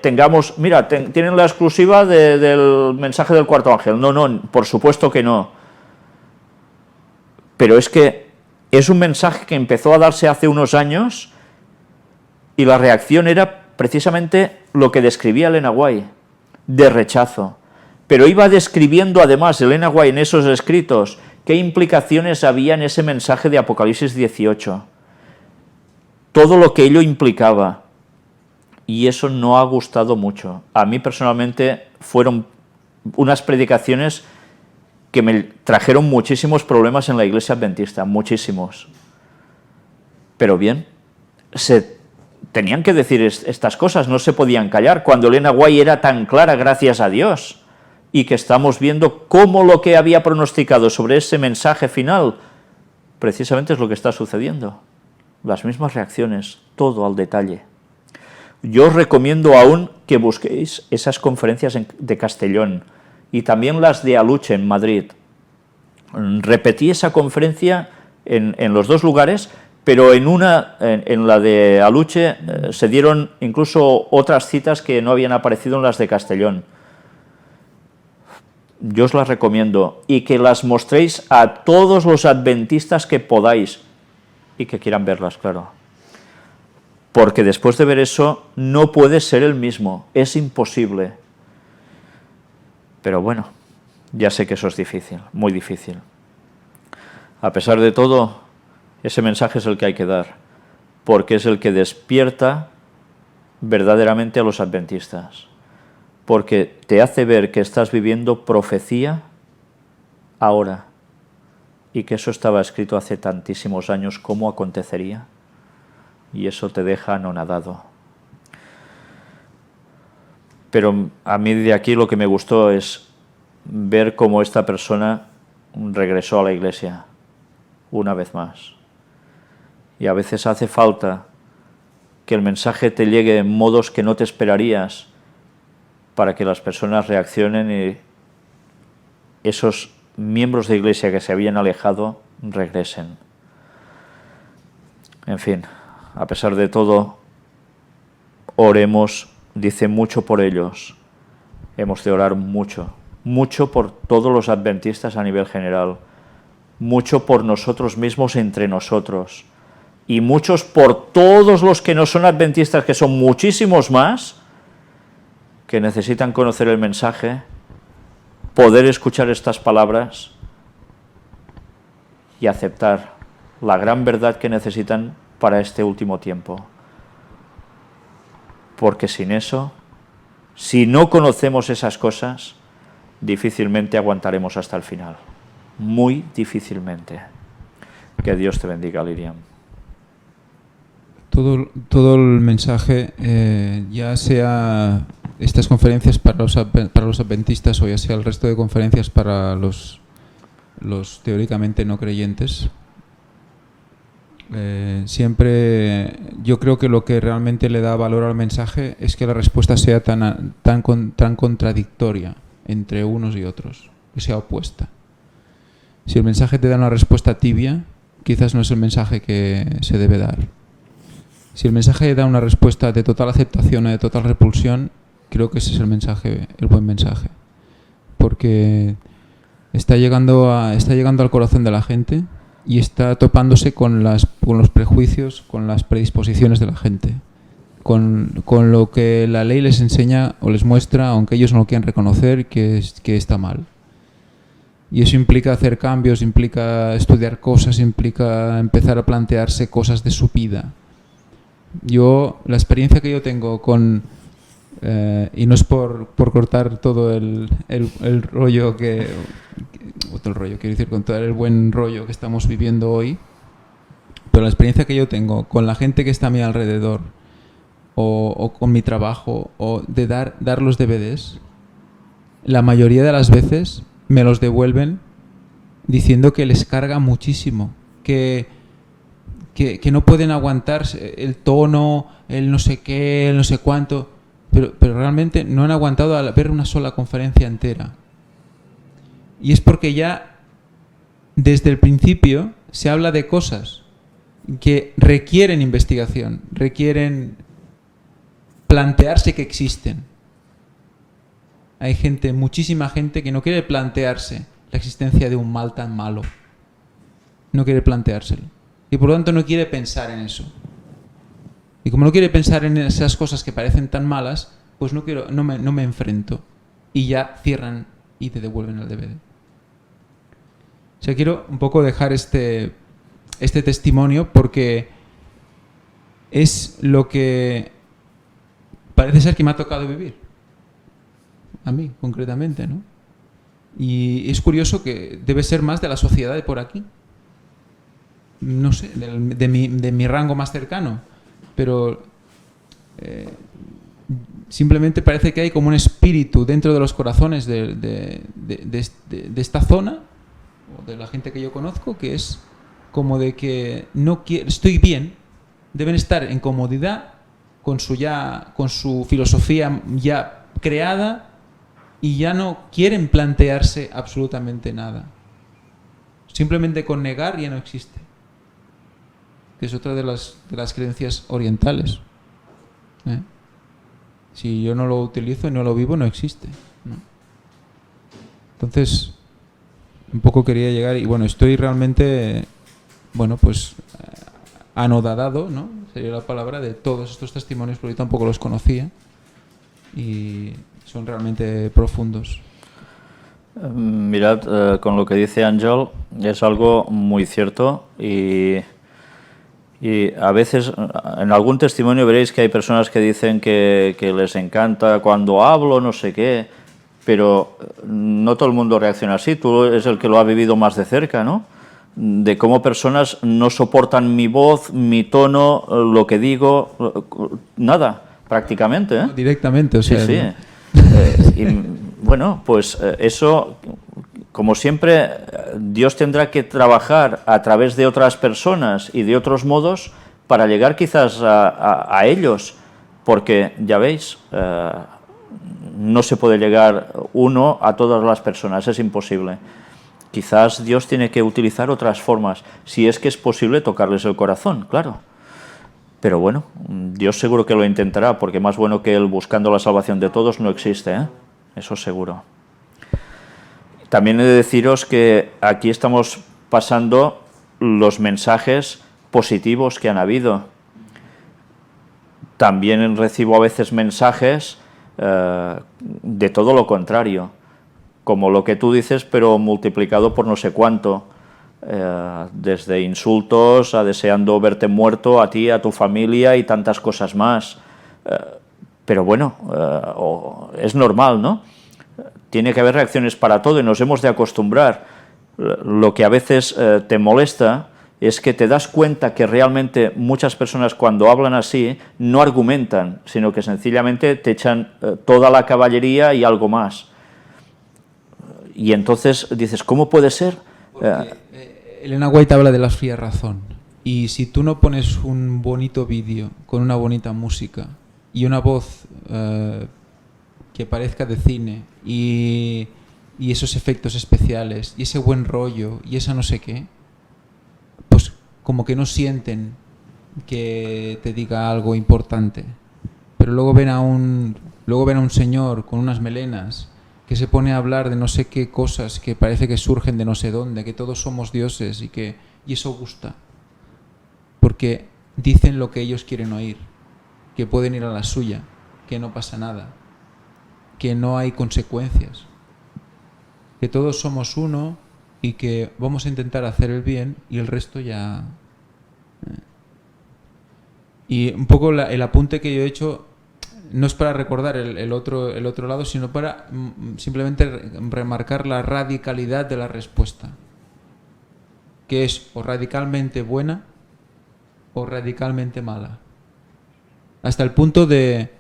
tengamos, mira, tienen la exclusiva del mensaje del cuarto ángel. No, por supuesto que no. Pero es que es un mensaje que empezó a darse hace unos años y la reacción era precisamente lo que describía Elena White, de rechazo. Pero iba describiendo además Elena White en esos escritos qué implicaciones había en ese mensaje de Apocalipsis 18. Todo lo que ello implicaba, y eso no ha gustado mucho. A mí personalmente fueron unas predicaciones que me trajeron muchísimos problemas en la iglesia adventista, muchísimos. Pero bien, se tenían que decir estas cosas, no se podían callar, cuando Elena White era tan clara, gracias a Dios, y que estamos viendo cómo lo que había pronosticado sobre ese mensaje final, precisamente es lo que está sucediendo. Las mismas reacciones, todo al detalle. Yo os recomiendo aún que busquéis esas conferencias de Castellón y también las de Aluche en Madrid. Repetí esa conferencia en los dos lugares, pero en la de Aluche se dieron incluso otras citas que no habían aparecido en las de Castellón. Yo os las recomiendo y que las mostréis a todos los adventistas que podáis, y que quieran verlas, claro. Porque después de ver eso, no puede ser el mismo, es imposible. Pero bueno, ya sé que eso es difícil, muy difícil. A pesar de todo, ese mensaje es el que hay que dar, porque es el que despierta verdaderamente a los adventistas, porque te hace ver que estás viviendo profecía ahora y que eso estaba escrito hace tantísimos años, ¿cómo acontecería? Y eso te deja anonadado. Pero a mí de aquí lo que me gustó es ver cómo esta persona regresó a la iglesia una vez más. Y a veces hace falta que el mensaje te llegue en modos que no te esperarías para que las personas reaccionen y esos miembros de iglesia que se habían alejado regresen. En fin, a pesar de todo, oremos, dice mucho por ellos. Hemos de orar mucho, mucho por todos los adventistas a nivel general, mucho por nosotros mismos entre nosotros, y muchos por todos los que no son adventistas, que son muchísimos más, que necesitan conocer el mensaje, poder escuchar estas palabras y aceptar la gran verdad que necesitan para este último tiempo. Porque sin eso, si no conocemos esas cosas, difícilmente aguantaremos hasta el final. Muy difícilmente. Que Dios te bendiga, Liriam. Todo el mensaje, ya sea estas conferencias para los adventistas o ya sea el resto de conferencias para los teóricamente no creyentes, siempre yo creo que lo que realmente le da valor al mensaje es que la respuesta sea tan contradictoria entre unos y otros, que sea opuesta. Si el mensaje te da una respuesta tibia, quizás no es el mensaje que se debe dar. Si el mensaje da una respuesta de total aceptación o de total repulsión, creo que ese es el mensaje, el buen mensaje. Porque está llegando al corazón de la gente y está topándose con los prejuicios, con las predisposiciones de la gente, con lo que la ley les enseña o les muestra, aunque ellos no lo quieran reconocer, que está mal. Y eso implica hacer cambios, implica estudiar cosas, implica empezar a plantearse cosas de su vida. La experiencia que yo tengo y no es por cortar todo el rollo quiero decir, con todo el buen rollo que estamos viviendo hoy, pero la experiencia que yo tengo con la gente que está a mi alrededor o con mi trabajo o de dar los DVDs, la mayoría de las veces me los devuelven diciendo que les carga muchísimo, que no pueden aguantar el tono, el no sé qué, el no sé cuánto, pero realmente no han aguantado a ver una sola conferencia entera. Y es porque ya desde el principio se habla de cosas que requieren investigación, requieren plantearse que existen. Hay muchísima gente que no quiere plantearse la existencia de un mal tan malo. No quiere planteárselo. Y por lo tanto no quiere pensar en eso. Y como no quiere pensar en esas cosas que parecen tan malas, pues no me enfrento. Y ya cierran y te devuelven el DVD. O sea, quiero un poco dejar este testimonio porque es lo que parece ser que me ha tocado vivir. A mí, concretamente, ¿no? Y es curioso que debe ser más de la sociedad de por aquí. No sé, de mi rango más cercano. Pero simplemente parece que hay como un espíritu dentro de los corazones de esta zona, o de la gente que yo conozco, que es como de que no quiero, estoy bien, deben estar en comodidad con su filosofía ya creada y ya no quieren plantearse absolutamente nada. Simplemente con negar ya no existe. Que es otra de las creencias orientales. Si yo no lo utilizo y no lo vivo, no existe, ¿no? Entonces, un poco quería llegar y bueno, estoy realmente, pues anodadado, ¿no? Sería la palabra, de todos estos testimonios, porque yo tampoco los conocía y son realmente profundos. Mirad, con lo que dice Ángel es algo muy cierto y a veces en algún testimonio veréis que hay personas que dicen que les encanta cuando hablo, no sé qué, pero no todo el mundo reacciona así. Tú eres el que lo ha vivido más de cerca, ¿no? De cómo personas no soportan mi voz, mi tono, lo que digo, nada, prácticamente, ¿eh? Directamente, o sea. Sí, sí. Y, bueno, pues eso, como siempre, Dios tendrá que trabajar a través de otras personas y de otros modos para llegar quizás a ellos, porque ya veis, no se puede llegar uno a todas las personas, es imposible. Quizás Dios tiene que utilizar otras formas, si es que es posible tocarles el corazón, claro. Pero bueno, Dios seguro que lo intentará, porque más bueno que Él buscando la salvación de todos no existe, ¿eh? Eso seguro. También he de deciros que aquí estamos pasando los mensajes positivos que han habido. También recibo a veces mensajes de todo lo contrario, como lo que tú dices, pero multiplicado por no sé cuánto. Desde insultos a deseando verte muerto a ti, a tu familia y tantas cosas más. Pero bueno, es normal, ¿no? Tiene que haber reacciones para todo y nos hemos de acostumbrar. Lo que a veces te molesta es que te das cuenta que realmente muchas personas cuando hablan así no argumentan, sino que sencillamente te echan toda la caballería y algo más. Y entonces dices, ¿cómo puede ser? Elena White habla de la fría razón. Y si tú no pones un bonito vídeo con una bonita música y una voz que parezca de cine y esos efectos especiales y ese buen rollo y esa no sé qué, pues como que no sienten que te diga algo importante. Pero luego ven a un señor con unas melenas que se pone a hablar de no sé qué cosas que parece que surgen de no sé dónde, que todos somos dioses y eso gusta. Porque dicen lo que ellos quieren oír, que pueden ir a la suya, que no pasa nada, que no hay consecuencias, que todos somos uno y que vamos a intentar hacer el bien y el resto ya... Y un poco el apunte que yo he hecho no es para recordar el otro lado, sino para simplemente remarcar la radicalidad de la respuesta, que es o radicalmente buena o radicalmente mala. Hasta el punto de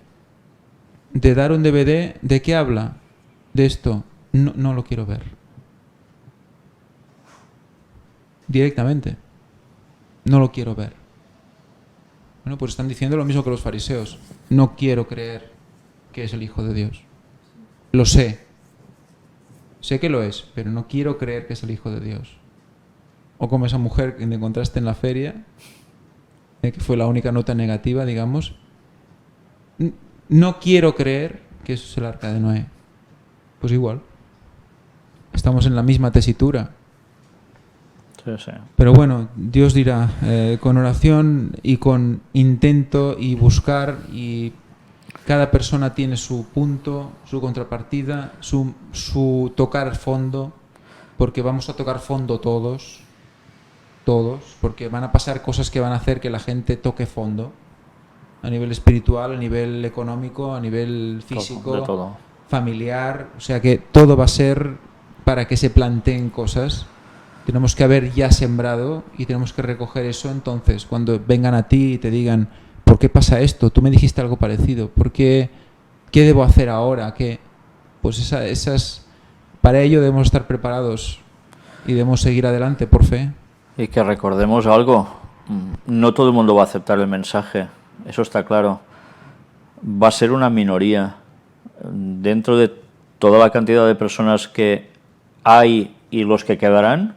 dar un DVD. ¿De qué habla? De esto. No lo quiero ver. Directamente. No lo quiero ver. Bueno, pues están diciendo lo mismo que los fariseos. No quiero creer que es el Hijo de Dios. Lo sé. Sé que lo es, pero no quiero creer que es el Hijo de Dios. O como esa mujer que encontraste en la feria, que fue la única nota negativa, digamos. No quiero creer que eso es el arca de Noé. Pues igual. Estamos en la misma tesitura. Sí, sí. Pero bueno, Dios dirá, con oración y con intento y buscar, y cada persona tiene su punto, su contrapartida, su tocar fondo, porque vamos a tocar fondo todos, porque van a pasar cosas que van a hacer que la gente toque fondo, a nivel espiritual, a nivel económico, a nivel físico, de todo. Familiar, o sea que todo va a ser para que se planteen cosas. Tenemos que haber ya sembrado y tenemos que recoger eso. Entonces, cuando vengan a ti y te digan, ¿por qué pasa esto? Tú me dijiste algo parecido. ¿Por qué? ¿Qué debo hacer ahora? ¿Qué? Pues para ello debemos estar preparados y debemos seguir adelante por fe. Y que recordemos algo, no todo el mundo va a aceptar el mensaje, eso está claro. Va a ser una minoría. Dentro de toda la cantidad de personas que hay y los que quedarán,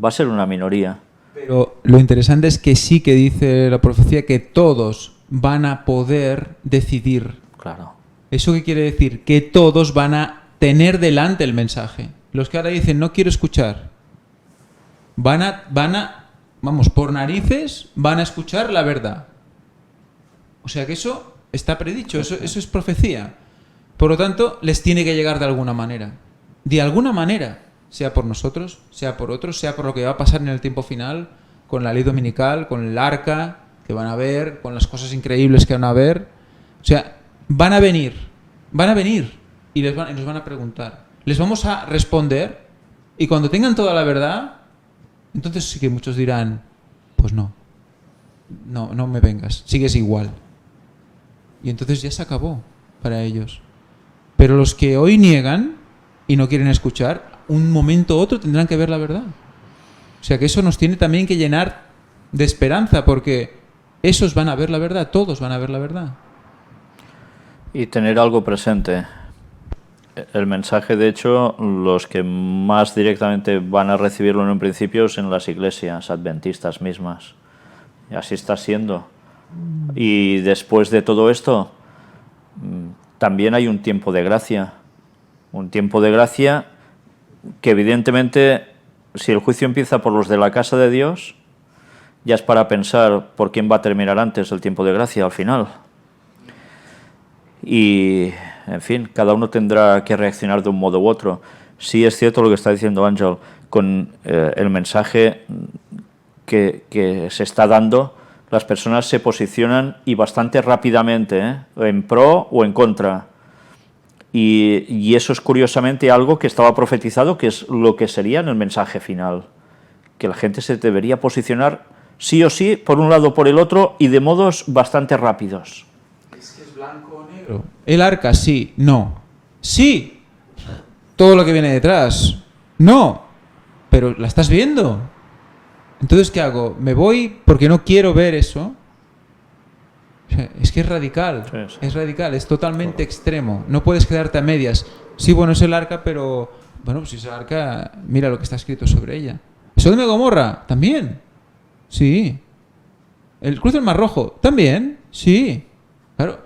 va a ser una minoría. Pero lo interesante es que sí que dice la profecía que todos van a poder decidir. Claro. ¿Eso qué quiere decir? Que todos van a tener delante el mensaje. Los que ahora dicen no quiero escuchar, van a, vamos, por narices, van a escuchar la verdad. O sea que eso está predicho, eso es profecía. Por lo tanto, les tiene que llegar de alguna manera. de alguna manera, sea por nosotros, sea por otros, sea por lo que va a pasar en el tiempo final, con la ley dominical, con el arca que van a ver, con las cosas increíbles que van a ver. O sea, van a venir y nos van a preguntar. Les vamos a responder y cuando tengan toda la verdad, entonces sí que muchos dirán, pues no me vengas, sigues igual. Y entonces ya se acabó para ellos. Pero los que hoy niegan y no quieren escuchar, un momento u otro tendrán que ver la verdad. O sea que eso nos tiene también que llenar de esperanza, porque esos van a ver la verdad, todos van a ver la verdad. Y tener algo presente. El mensaje, de hecho, los que más directamente van a recibirlo en un principio es en las iglesias adventistas mismas. Y así está siendo. Y después de todo esto, también hay un tiempo de gracia. Un tiempo de gracia que evidentemente, si el juicio empieza por los de la casa de Dios, ya es para pensar por quién va a terminar antes el tiempo de gracia al final. Y, en fin, cada uno tendrá que reaccionar de un modo u otro. Sí es cierto lo que está diciendo Ángel, con el mensaje que se está dando, las personas se posicionan y bastante rápidamente, en pro o en contra. Y eso es curiosamente algo que estaba profetizado, que es lo que sería en el mensaje final. Que la gente se debería posicionar sí o sí, por un lado o por el otro, y de modos bastante rápidos. Es que es blanco o negro. El arca, sí, no. Sí, todo lo que viene detrás, no. Pero la estás viendo. Entonces, ¿qué hago? ¿Me voy porque no quiero ver eso? O sea, es que es radical, sí. Es radical, es totalmente extremo. No puedes quedarte a medias. Sí, bueno, es el arca, pero... Bueno, pues si es el arca, mira lo que está escrito sobre ella. Sodoma y Gomorra, también. Sí. El cruce del Mar Rojo, también. Sí. Claro.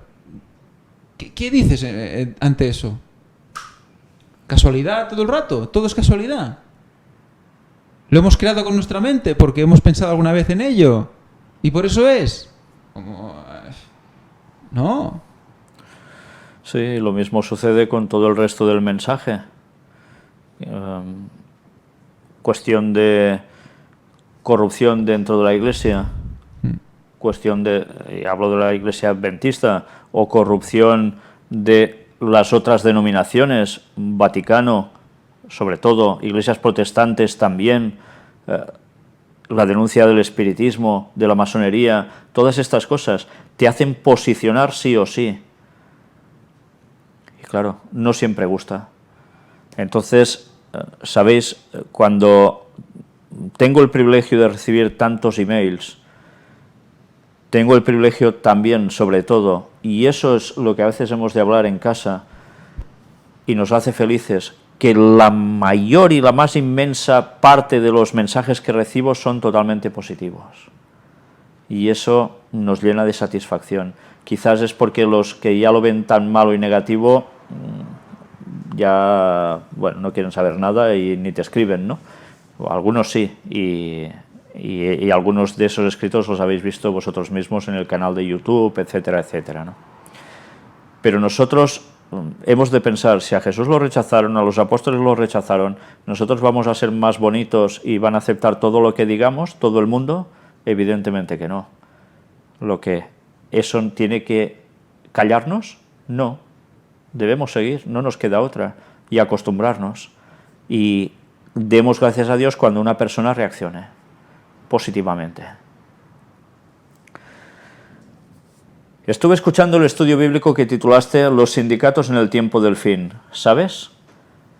¿Qué dices ante eso? ¿Casualidad todo el rato? ¿Todo es casualidad? ¿Lo hemos creado con nuestra mente porque hemos pensado alguna vez en ello? ¿Y por eso es? No. Sí, lo mismo sucede con todo el resto del mensaje. Cuestión de corrupción dentro de la Iglesia, cuestión de, hablo de la Iglesia adventista, o corrupción de las otras denominaciones, Vaticano, sobre todo, iglesias protestantes también, la denuncia del espiritismo, de la masonería, todas estas cosas te hacen posicionar sí o sí. Y claro, no siempre gusta. Entonces, sabéis, cuando tengo el privilegio de recibir tantos emails, tengo el privilegio también, sobre todo, y eso es lo que a veces hemos de hablar en casa y nos hace felices, que la mayor y la más inmensa parte de los mensajes que recibo son totalmente positivos. Y eso nos llena de satisfacción. Quizás es porque los que ya lo ven tan malo y negativo, ya, bueno, no quieren saber nada y ni te escriben, ¿no? O algunos sí, y algunos de esos escritos los habéis visto vosotros mismos en el canal de YouTube, etcétera, etcétera, ¿no? Pero nosotros hemos de pensar, si a Jesús lo rechazaron, a los apóstoles lo rechazaron, ¿nosotros vamos a ser más bonitos y van a aceptar todo lo que digamos, todo el mundo? Evidentemente que no. Lo que eso tiene que callarnos, no. Debemos seguir, no nos queda otra, y acostumbrarnos. Y demos gracias a Dios cuando una persona reaccione positivamente. Estuve escuchando el estudio bíblico que titulaste Los sindicatos en el tiempo del fin, ¿sabes?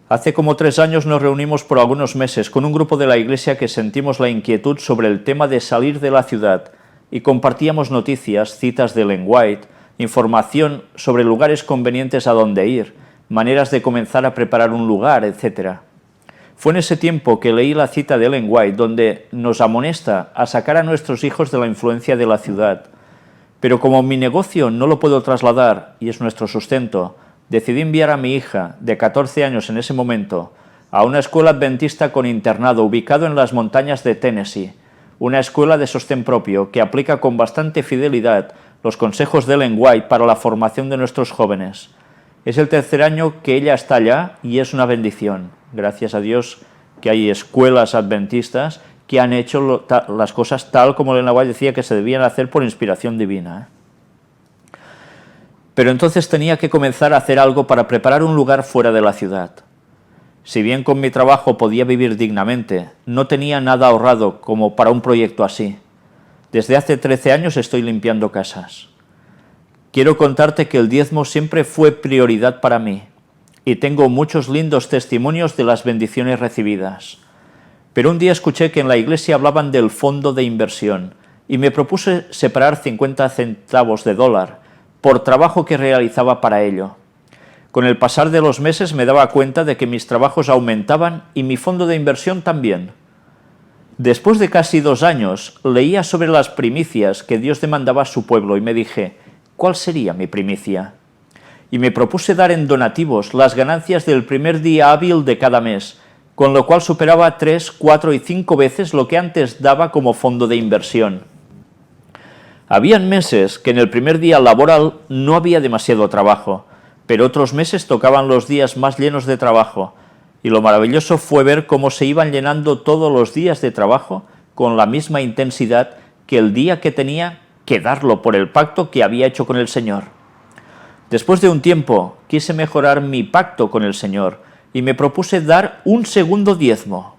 Hace como 3 años nos reunimos por algunos meses con un grupo de la iglesia que sentimos la inquietud sobre el tema de salir de la ciudad y compartíamos noticias, citas de Ellen White, información sobre lugares convenientes a donde ir, maneras de comenzar a preparar un lugar, etc. Fue en ese tiempo que leí la cita de Ellen White donde nos amonesta a sacar a nuestros hijos de la influencia de la ciudad. Pero como mi negocio no lo puedo trasladar y es nuestro sustento, decidí enviar a mi hija, de 14 años en ese momento, a una escuela adventista con internado ubicado en las montañas de Tennessee, una escuela de sostén propio que aplica con bastante fidelidad los consejos de Ellen White para la formación de nuestros jóvenes. Es el tercer año que ella está allá y es una bendición. Gracias a Dios que hay escuelas adventistas que han hecho las cosas tal como Elena White decía que se debían hacer por inspiración divina. Pero entonces tenía que comenzar a hacer algo para preparar un lugar fuera de la ciudad. Si bien con mi trabajo podía vivir dignamente, no tenía nada ahorrado como para un proyecto así. Desde hace 13 años estoy limpiando casas. Quiero contarte que el diezmo siempre fue prioridad para mí y tengo muchos lindos testimonios de las bendiciones recibidas. Pero un día escuché que en la iglesia hablaban del fondo de inversión y me propuse separar 50 centavos de dólar por trabajo que realizaba para ello. Con el pasar de los meses me daba cuenta de que mis trabajos aumentaban y mi fondo de inversión también. Después de casi 2 años, leía sobre las primicias que Dios demandaba a su pueblo y me dije, ¿cuál sería mi primicia? Y me propuse dar en donativos las ganancias del primer día hábil de cada mes, con lo cual superaba 3, 4 y 5 veces lo que antes daba como fondo de inversión. Habían meses que en el primer día laboral no había demasiado trabajo, pero otros meses tocaban los días más llenos de trabajo, y lo maravilloso fue ver cómo se iban llenando todos los días de trabajo con la misma intensidad que el día que tenía que darlo por el pacto que había hecho con el Señor. Después de un tiempo quise mejorar mi pacto con el Señor y me propuse dar un segundo diezmo.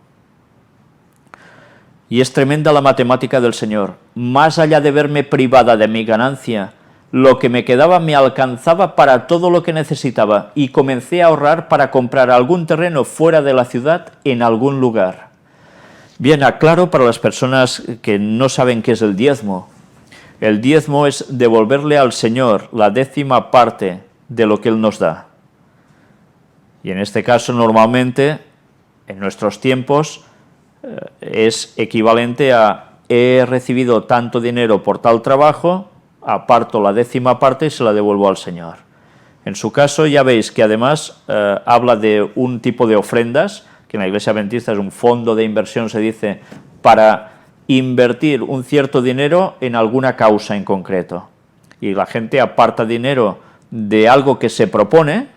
Y es tremenda la matemática del Señor. Más allá de verme privada de mi ganancia, lo que me quedaba me alcanzaba para todo lo que necesitaba y comencé a ahorrar para comprar algún terreno fuera de la ciudad en algún lugar. Bien, aclaro para las personas que no saben qué es el diezmo. El diezmo es devolverle al Señor la 10ª parte de lo que Él nos da. Y en este caso, normalmente, en nuestros tiempos, es equivalente a he recibido tanto dinero por tal trabajo, aparto la 10ª parte y se la devuelvo al Señor. En su caso, ya veis que además habla de un tipo de ofrendas, que en la Iglesia Adventista es un fondo de inversión, se dice, para invertir un cierto dinero en alguna causa en concreto. Y la gente aparta dinero de algo que se propone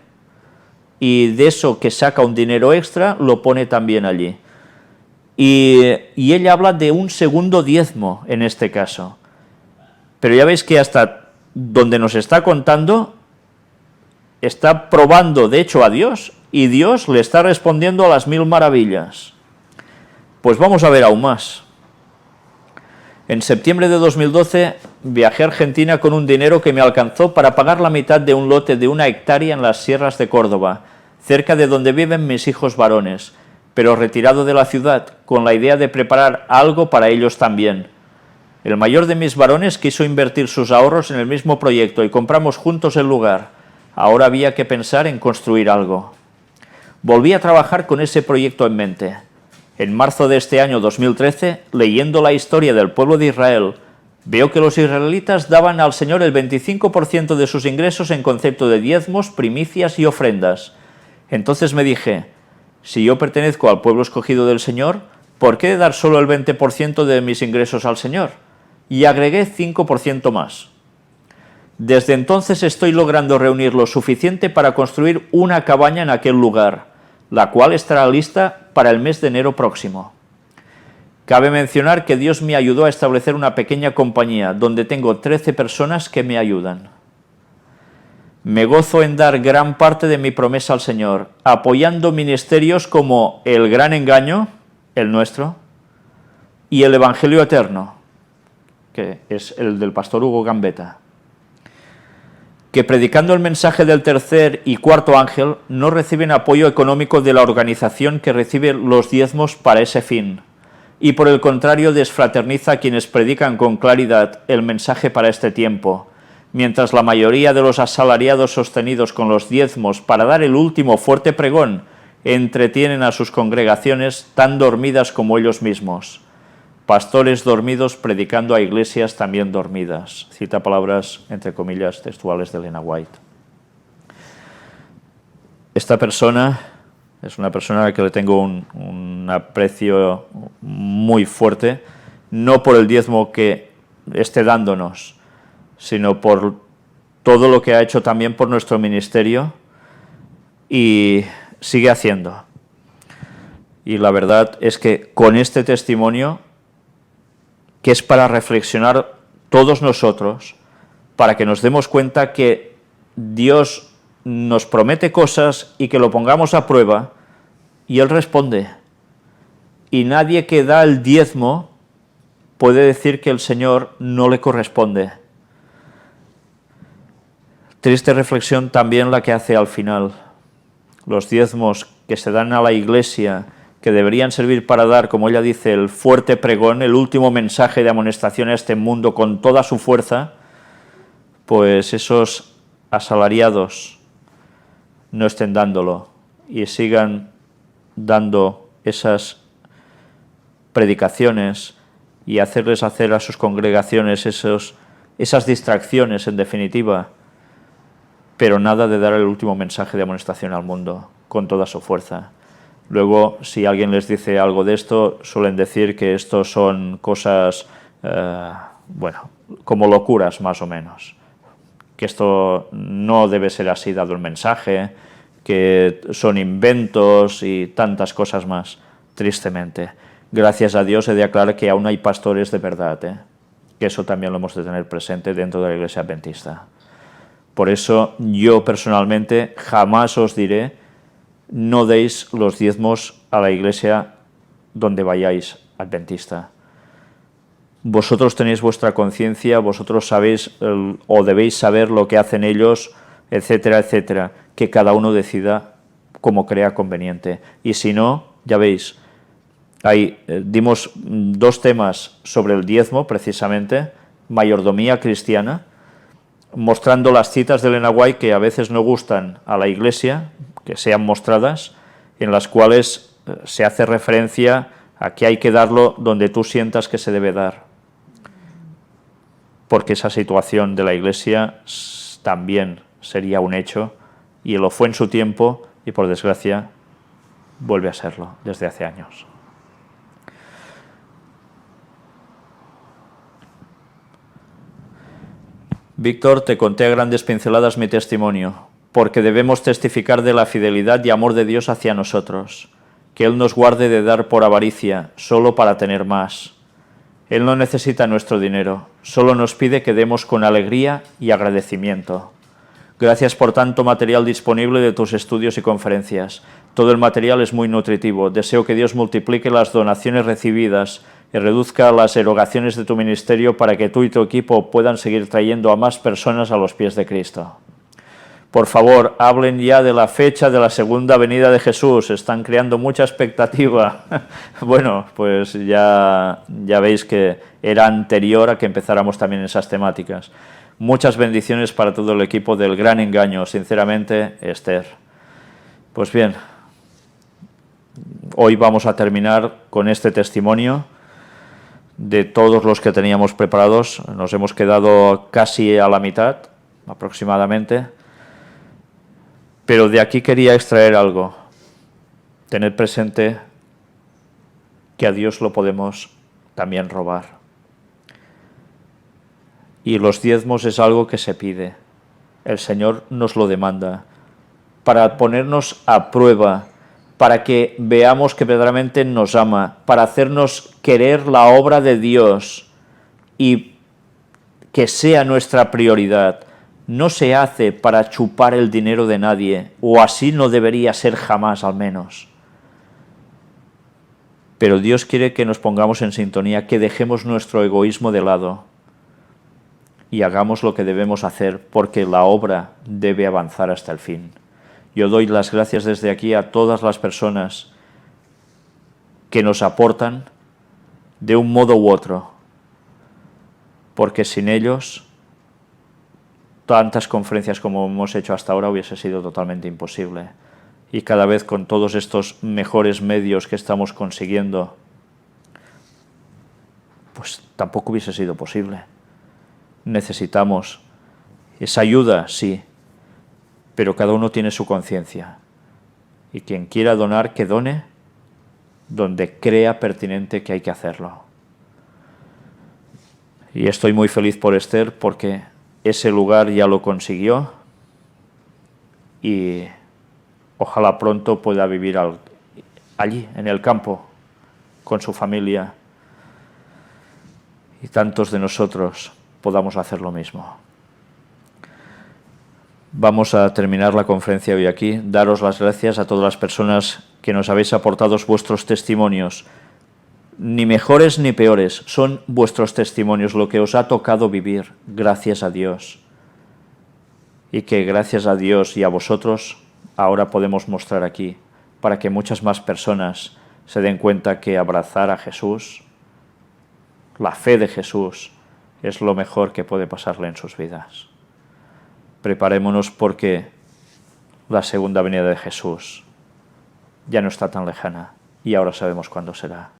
y de eso que saca un dinero extra lo pone también allí. Y ella habla de un segundo diezmo en este caso. Pero ya veis que hasta donde nos está contando está probando de hecho a Dios y Dios le está respondiendo a las 1000 maravillas. Pues vamos a ver aún más. En septiembre de 2012 viajé a Argentina con un dinero que me alcanzó para pagar la mitad de un lote de 1 hectárea en las sierras de Córdoba, cerca de donde viven mis hijos varones, pero retirado de la ciudad, con la idea de preparar algo para ellos también. El mayor de mis varones quiso invertir sus ahorros en el mismo proyecto y compramos juntos el lugar. Ahora había que pensar en construir algo. Volví a trabajar con ese proyecto en mente. En marzo de este año 2013, leyendo la historia del pueblo de Israel, veo que los israelitas daban al Señor el 25% de sus ingresos en concepto de diezmos, primicias y ofrendas. Entonces me dije, si yo pertenezco al pueblo escogido del Señor, ¿por qué dar solo el 20% de mis ingresos al Señor? Y agregué 5% más. Desde entonces estoy logrando reunir lo suficiente para construir una cabaña en aquel lugar, la cual estará lista para el mes de enero próximo. Cabe mencionar que Dios me ayudó a establecer una pequeña compañía donde tengo 13 personas que me ayudan. Me gozo en dar gran parte de mi promesa al Señor, apoyando ministerios como El Gran Engaño, el nuestro, y El Evangelio Eterno, que es el del pastor Hugo Gambetta, que predicando el mensaje del tercer y cuarto ángel no reciben apoyo económico de la organización que recibe los diezmos para ese fin, y por el contrario desfraterniza a quienes predican con claridad el mensaje para este tiempo, mientras la mayoría de los asalariados sostenidos con los diezmos para dar el último fuerte pregón entretienen a sus congregaciones tan dormidas como ellos mismos. Pastores dormidos predicando a iglesias también dormidas. Cita palabras, entre comillas, textuales de Elena White. Esta persona es una persona a la que le tengo un aprecio muy fuerte, no por el diezmo que esté dándonos, sino por todo lo que ha hecho también por nuestro ministerio y sigue haciendo. Y la verdad es que con este testimonio, que es para reflexionar todos nosotros, para que nos demos cuenta que Dios nos promete cosas y que lo pongamos a prueba, y Él responde. Y nadie que da el diezmo puede decir que el Señor no le corresponde. Triste reflexión también la que hace al final. Los diezmos que se dan a la Iglesia, que deberían servir para dar, como ella dice, el fuerte pregón, el último mensaje de amonestación a este mundo con toda su fuerza, pues esos asalariados no estén dándolo y sigan dando esas predicaciones y hacerles hacer a sus congregaciones esas distracciones, en definitiva, pero nada de dar el último mensaje de amonestación al mundo con toda su fuerza. Luego, si alguien les dice algo de esto, suelen decir que esto son cosas, bueno, como locuras más o menos, que esto no debe ser así dado el mensaje, que son inventos y tantas cosas más, tristemente. Gracias a Dios he de aclarar que aún hay pastores de verdad, que eso también lo hemos de tener presente dentro de la Iglesia Adventista. Por eso yo personalmente jamás os diré no deis los diezmos a la iglesia donde vayáis, adventista. Vosotros tenéis vuestra conciencia, vosotros sabéis o debéis saber lo que hacen ellos, etcétera, etcétera, que cada uno decida como crea conveniente. Y si no, ya veis, ahí dimos dos temas sobre el diezmo, precisamente, mayordomía cristiana, mostrando las citas de Elena White que a veces no gustan a la Iglesia, que sean mostradas, en las cuales se hace referencia a que hay que darlo donde tú sientas que se debe dar, porque esa situación de la Iglesia también sería un hecho, y lo fue en su tiempo, y por desgracia vuelve a serlo desde hace años. Víctor, te conté a grandes pinceladas mi testimonio, porque debemos testificar de la fidelidad y amor de Dios hacia nosotros, que Él nos guarde de dar por avaricia, solo para tener más. Él no necesita nuestro dinero, solo nos pide que demos con alegría y agradecimiento. Gracias por tanto material disponible de tus estudios y conferencias. Todo el material es muy nutritivo. Deseo que Dios multiplique las donaciones recibidas y reduzca las erogaciones de tu ministerio para que tú y tu equipo puedan seguir trayendo a más personas a los pies de Cristo. Por favor, hablen ya de la fecha de la segunda venida de Jesús. Están creando mucha expectativa. Bueno, pues ya veis que era anterior a que empezáramos también esas temáticas. Muchas bendiciones para todo el equipo del Gran Engaño. Sinceramente, Esther. Pues bien, hoy vamos a terminar con este testimonio de todos los que teníamos preparados. Nos hemos quedado casi a la mitad, aproximadamente. Pero de aquí quería extraer algo. Tened presente que a Dios lo podemos también robar. Y los diezmos es algo que se pide. El Señor nos lo demanda para ponernos a prueba, para que veamos que verdaderamente nos ama, para hacernos querer la obra de Dios y que sea nuestra prioridad. No se hace para chupar el dinero de nadie, o así no debería ser jamás al menos. Pero Dios quiere que nos pongamos en sintonía, que dejemos nuestro egoísmo de lado y hagamos lo que debemos hacer, porque la obra debe avanzar hasta el fin. Yo doy las gracias desde aquí a todas las personas que nos aportan de un modo u otro, porque sin ellos tantas conferencias como hemos hecho hasta ahora hubiese sido totalmente imposible. Y cada vez con todos estos mejores medios que estamos consiguiendo, pues tampoco hubiese sido posible. Necesitamos esa ayuda, sí, pero cada uno tiene su conciencia. Y quien quiera donar, que done donde crea pertinente que hay que hacerlo. Y estoy muy feliz por Esther, porque ese lugar ya lo consiguió y ojalá pronto pueda vivir allí, en el campo, con su familia, y tantos de nosotros podamos hacer lo mismo. Vamos a terminar la conferencia hoy aquí. Daros las gracias a todas las personas que nos habéis aportado vuestros testimonios, ni mejores ni peores, son vuestros testimonios, lo que os ha tocado vivir, gracias a Dios. Y que gracias a Dios y a vosotros ahora podemos mostrar aquí, para que muchas más personas se den cuenta que abrazar a Jesús, la fe de Jesús, es lo mejor que puede pasarle en sus vidas. Preparémonos porque la segunda venida de Jesús ya no está tan lejana y ahora sabemos cuándo será.